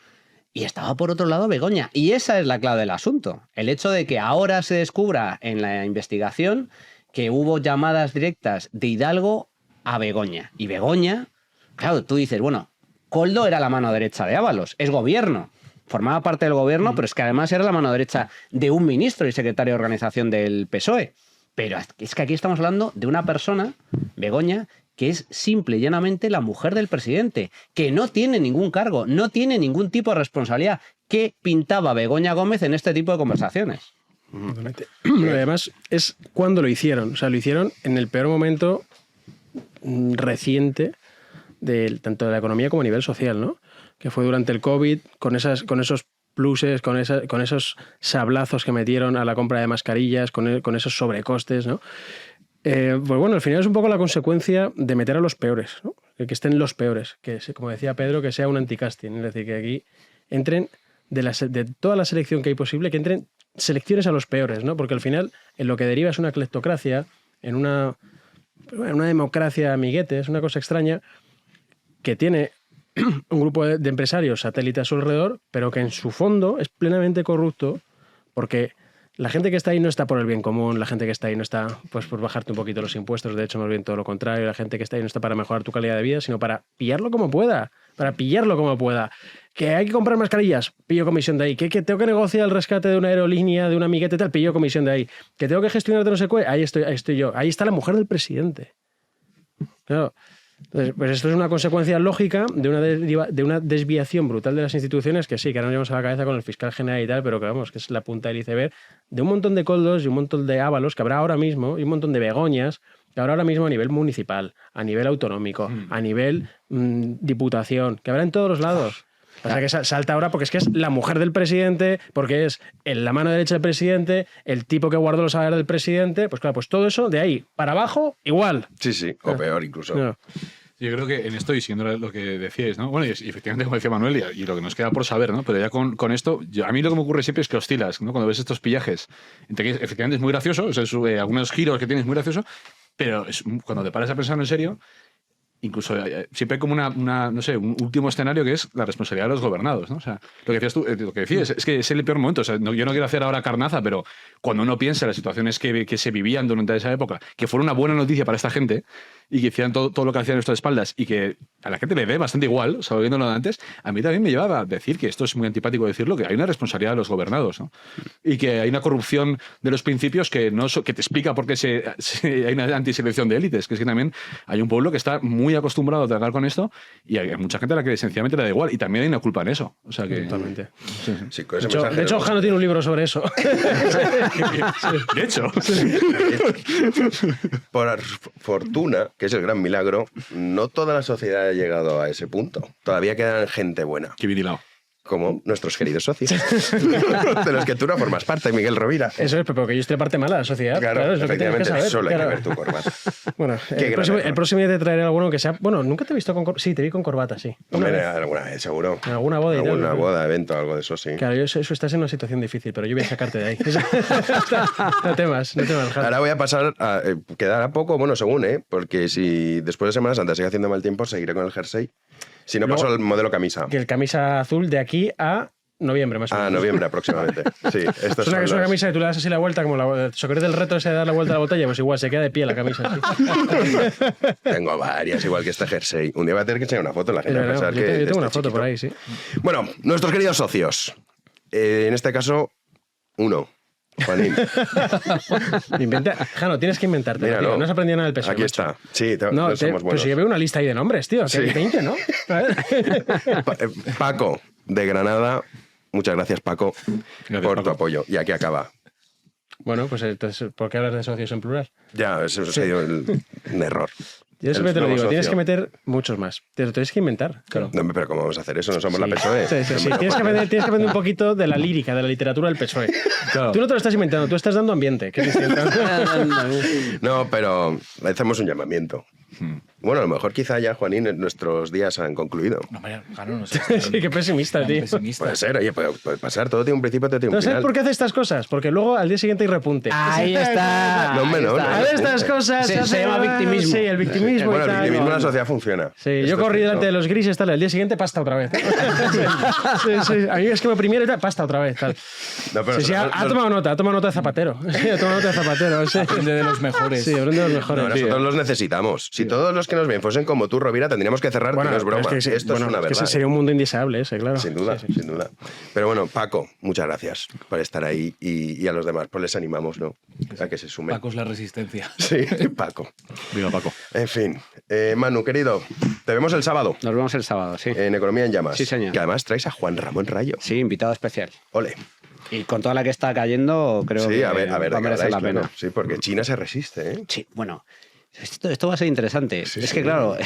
y estaba por otro lado Begoña. Y esa es la clave del asunto. El hecho de que ahora se descubra en la investigación que hubo llamadas directas de Hidalgo a Begoña. Y Begoña, claro, tú dices, bueno, Koldo era la mano derecha de Ábalos, es gobierno. Formaba parte del gobierno, pero es que además era la mano derecha de un ministro y secretario de organización del PSOE. Pero es que aquí estamos hablando de una persona, Begoña, que es simple y llanamente la mujer del presidente, que no tiene ningún cargo, no tiene ningún tipo de responsabilidad. ¿Qué pintaba Begoña Gómez en este tipo de conversaciones? Además, es cuando lo hicieron. O sea, lo hicieron en el peor momento reciente tanto de la economía como a nivel social, ¿no? Que fue durante el COVID, con esos pluses, con esos sablazos que metieron a la compra de mascarillas, con esos sobrecostes, ¿no? Pues bueno, al final es un poco la consecuencia de meter a los peores, ¿no? Que estén los peores, que como decía Pedro, que sea un anticasting, es decir, que aquí entren de toda la selección que hay posible, que entren selecciones a los peores, ¿no? Porque al final en lo que deriva es una cleptocracia, en una democracia amiguete, es una cosa extraña, que tiene un grupo de empresarios satélites a su alrededor, pero que en su fondo es plenamente corrupto, porque la gente que está ahí no está por el bien común, la gente que está ahí no está pues por bajarte un poquito los impuestos, de hecho más bien todo lo contrario, la gente que está ahí no está para mejorar tu calidad de vida, sino para pillarlo como pueda, para pillarlo como pueda. Que hay que comprar mascarillas, pillo comisión de ahí. Que tengo que negociar el rescate de una aerolínea, de un amiguete tal, pillo comisión de ahí. Que tengo que gestionar de no sé qué, ahí estoy yo. Ahí está la mujer del presidente. Claro. Entonces, pues esto es una consecuencia lógica de una desviación brutal de las instituciones que sí, que ahora nos llevamos a la cabeza con el fiscal general y tal, pero que vamos, que es la punta del iceberg de un montón de Koldos y un montón de Ábalos que habrá ahora mismo y un montón de Begoñas que habrá ahora mismo a nivel municipal, a nivel autonómico, a nivel diputación, que habrá en todos los lados. O sea que salta ahora porque es que es la mujer del presidente, porque es la mano derecha del presidente, el tipo que guardó los salarios del presidente, pues claro, pues todo eso de ahí para abajo igual. Sí, o peor incluso. No. Yo creo que en esto, y siguiendo lo que decíais, ¿no? Bueno, y efectivamente, como decía Manuel, y lo que nos queda por saber, ¿no? Pero ya con esto, a mí lo que me ocurre siempre es que oscilas, ¿no? Cuando ves estos pillajes, entre que efectivamente es muy gracioso, o sea, algunos giros que tienes muy gracioso, pero cuando te paras a pensar en serio, incluso siempre hay como no sé, un último escenario que es la responsabilidad de los gobernados, ¿no? O sea, lo que decías tú, lo que decías es que es el peor momento. O sea, yo no quiero hacer ahora carnaza, pero cuando uno piensa en las situaciones que se vivían durante esa época, que fueron una buena noticia para esta gente y que hicieran todo lo que hacían a nuestras espaldas y que a la gente le dé bastante igual, o sea, viéndolo de antes, a mí también me llevaba a decir que esto es muy antipático decirlo, que hay una responsabilidad de los gobernados, ¿no? Y que hay una corrupción de los principios que te explica por qué hay una antiselección de élites, que es que también hay un pueblo que está muy acostumbrado a tratar con esto y hay mucha gente a la que sencillamente le da igual y también hay una culpa en eso. O sea que, totalmente. Sí, con ese De mensaje hecho, Jano tiene un libro sobre eso. de hecho, por fortuna, que es el gran milagro, no toda la sociedad ha llegado a ese punto. Todavía quedan gente buena. qué vigilado. Como nuestros queridos socios, de los que tú no formas parte, Miguel Rovira. Eso es, pero porque yo estoy la parte mala de la sociedad. Claro, es lo que tienes que efectivamente, saber. solo hay claro. que ver tu corbata. Bueno, Qué gran error. el próximo día te traeré alguno que sea... Bueno, nunca te he visto con corbata. Sí, te vi con corbata, sí. Una Hombre, vez. alguna vez, seguro. En alguna boda y tal. Alguna boda, evento, algo de eso, sí. Claro, eso estás en una situación difícil, pero yo voy a sacarte de ahí. No temas, Jano. Ahora voy a pasar a... quedará poco, bueno, según, porque si después de Semana Santa sigue haciendo mal tiempo, seguiré con el jersey. Si no, Luego, paso al modelo camisa. Que el camisa azul de aquí a noviembre, más o menos. Noviembre aproximadamente. Sí, estos Es una son los- camisa que tú le das así la vuelta, como el socorro del reto ese de dar la vuelta a la botella, pues igual se queda de pie la camisa. Así. Tengo varias, igual que este jersey. Un día voy a tener que enseñar una foto, la gente va a pensar yo que... tengo de una este foto por chiquito. ahí, sí. Bueno, nuestros queridos socios. En este caso, uno. Juanín. Jano, tienes que inventarte. Míralo. Tío. No has aprendido nada del PSOE. Aquí macho. está. Sí, No, somos pues buenos. yo veo una lista ahí de nombres, tío. Que Sí. hay 20, ¿no? A ver. Paco, de Granada. Muchas gracias, Paco, Gracias, por tu Paco. apoyo. Y aquí acaba. Bueno, pues entonces, ¿por qué hablas de socios en plural? Ya, eso ha sido un error. Yo siempre El te lo nuevo digo, tienes socio. que meter muchos más. Te lo tienes que inventar. Claro. No, pero ¿cómo vamos a hacer eso? No somos la Sí. PSOE. Sí. Tienes que aprender un poquito de la lírica, de la literatura del PSOE. Claro. Tú no te lo estás inventando, tú estás dando ambiente. Que es distinto. No, pero le hacemos un llamamiento. Bueno, a lo mejor quizá ya, Juanín, nuestros días han concluido. No, hombre, claro, no sé. Sí, qué pesimista, tío. Puede ser, oye, puede pasar. Todo tiene un principio, todo tiene un ¿No sabes final. por qué hace estas cosas? Porque luego al día siguiente hay repunte. Ahí está. No, hombre, no, Ahí está. no. A ver estas cosas. Se llama victimismo. Sí, el victimismo Bueno, y el tal. victimismo en la sociedad funciona. Sí, Esto yo es corrí cierto. delante de los grises, tal, al día siguiente pasta otra vez. Sí. A mí es que me primero y tal, pasta otra vez, tal. No, pero Sí, ha tomado nota de Zapatero. Sí, ha tomado nota de Zapatero. Sí. Aprende de los mejores. Sí, aprende de los mejores. No, nosotros los necesitamos. Si todos los que nos ven fuesen como tú, Rovira, tendríamos que cerrar, Bueno, que no es broma. pero Esto es una que verdad. ese sería un mundo indeseable ese, claro. Sin duda, Sí, sí. sin duda. Pero bueno, Paco, muchas gracias por estar ahí y a los demás, pues les animamos, ¿no? A que se sumen. Paco es la resistencia. Sí, Paco. Viva Paco. En fin. Manu, querido, te vemos el sábado Nos vemos el sábado, sí. en Economía en Llamas. Sí, señor. Que además traes a Juan Ramón Rayo. Sí, invitado especial. Ole. Y con toda la que está cayendo, creo Sí, que a ver, va a de qué merecer la habláis, pena. claro. Sí, porque China se resiste, ¿eh? Sí, bueno. Esto va a ser interesante. Sí, es sí. que, claro,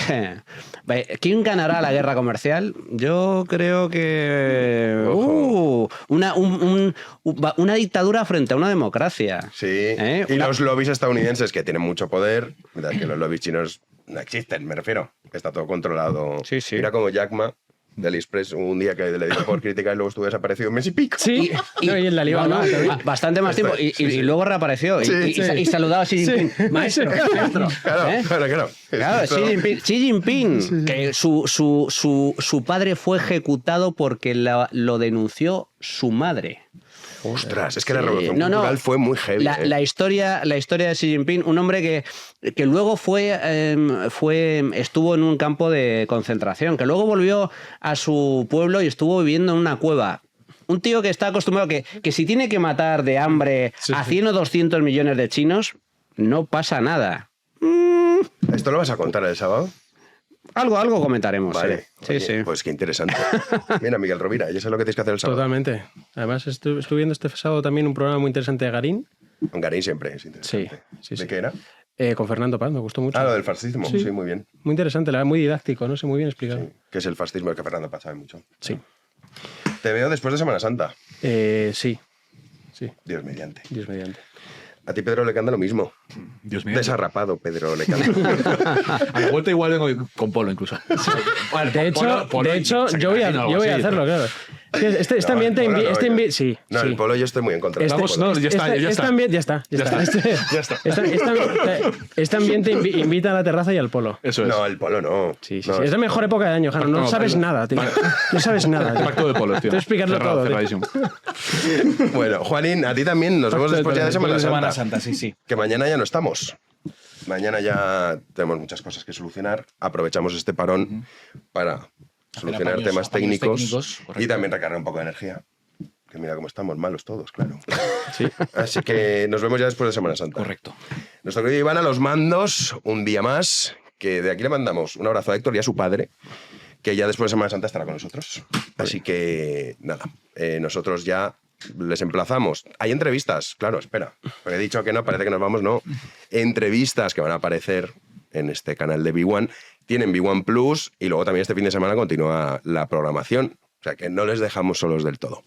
¿quién ganará la guerra comercial? Yo creo que... Ojo. una dictadura frente a una democracia. Sí. ¿Eh? Y Una- los lobbies estadounidenses que tienen mucho poder, mientras que los lobbies chinos no existen, me refiero. Está todo controlado. Sí, sí. Mira como Jack Ma de AliExpress un día que le dio por crítica y luego estuvo desaparecido un mes y pico. Sí, y en la Liga. No, bastante más tiempo. Y luego reapareció. Y saludaba a Xi Jinping. Maestro, maestro. Claro, ¿Eh? claro. Claro, Esto- Xi Jinping, que su padre fue ejecutado porque lo denunció su madre. Ostras, es que la Sí. revolución No, cultural fue muy heavy. La historia de Xi Jinping, un hombre que luego estuvo en un campo de concentración, que luego volvió a su pueblo y estuvo viviendo en una cueva. Un tío que está acostumbrado que si tiene que matar de hambre a 100 o 200 millones de chinos, no pasa nada. ¿Esto lo vas a contar el sábado? Algo comentaremos. Vale. Sí, Oye, sí. Pues qué interesante. Mira, Miguel Rovira, ya sabes lo que tienes que hacer el sábado. Totalmente. Además, estuve viendo este sábado también un programa muy interesante de Garín. Garín siempre es interesante. Sí, ¿De sí. qué era? Con Fernando Paz, me gustó mucho. Ah, lo del fascismo. Sí. Sí, muy bien. Muy interesante, la verdad, muy didáctico, ¿no? sé, muy bien explicado. Sí. ¿Qué es el fascismo? El que Fernando Paz sabe mucho. Sí. Te veo después de Semana Santa. Sí. Sí, Dios mediante. Dios mediante. A ti, Pedro Lecanda, lo mismo. Dios mío. Desarrapado, Pedro Lecanda. A la vuelta igual vengo con polo incluso. Bueno, De hecho, polo y yo voy a sacarín o algo así, hacerlo, claro. Este No, ambiente... el polo no, sí, No, sí. el polo yo estoy muy en contra. Este, Vamos, no, ya está, ya está. Ambiente, ya está. Este ambiente invita a la terraza y al polo. Eso es. No, el polo no. Sí, sí, No, sí. Es la mejor época de año, Jano. No sabes nada, tío. No sabes nada. tío. Pacto de polo, tío. Tengo que explicarlo todo, tío. Cerradísimo. Bueno, Juanín, a ti también. Nos vemos después ya de Semana Santa. sí. Que mañana ya no estamos. Mañana ya tenemos muchas cosas que solucionar. Aprovechamos este parón para solucionar apaños- temas apaños técnicos técnicos, correcto. y también recargar un poco de energía. Que mira cómo estamos malos todos, claro. Así que nos vemos ya después de Semana Santa. Correcto. Nuestro querido Iván a los mandos, un día más. Que de aquí le mandamos un abrazo a Héctor y a su padre, que ya después de Semana Santa estará con nosotros. Así que nada, nosotros ya les emplazamos. Hay entrevistas, claro, espera. Porque he dicho que no, parece que nos vamos, no. Entrevistas que van a aparecer en este canal de B1. Tienen B1 Plus y luego también este fin de semana continúa la programación. O sea que no les dejamos solos del todo.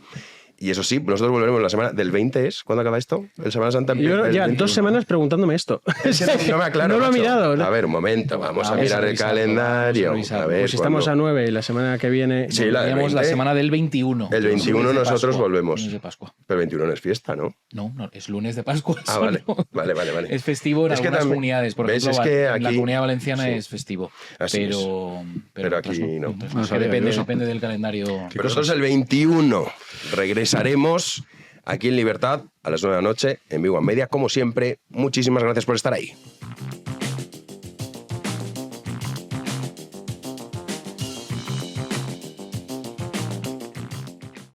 Y eso sí, nosotros volveremos la semana del 20 ¿es? ¿Cuándo acaba esto? ¿El Semana Santa? Yo el llevan 21. 2 semanas preguntándome esto. Es que no me aclaro, No lo he macho. mirado. A ver, un momento, vamos a Vamos mirar a el revisarlo, calendario. vamos a revisarlo. A ver, Pues si estamos a ¿cuándo? 9 y la semana que viene... Sí, la del Teníamos la 20. semana del 21. El 21 Lunes de nosotros Pascua, volvemos. lunes de Pascua. Pero el 21 no es fiesta, ¿no? No, es lunes de Pascua. Ah, solo. vale. Vale. Es festivo en Es que algunas también- comunidades. Por ¿ves? ejemplo, Es que en la aquí- Comunidad Valenciana sí. es festivo. Así pero aquí otras no. Otras No que sabía yo eso. depende del calendario. Pero nosotros el 21 regresaremos aquí en Libertad a las 9 de la noche en Vigo Media. Como siempre, muchísimas gracias por estar ahí.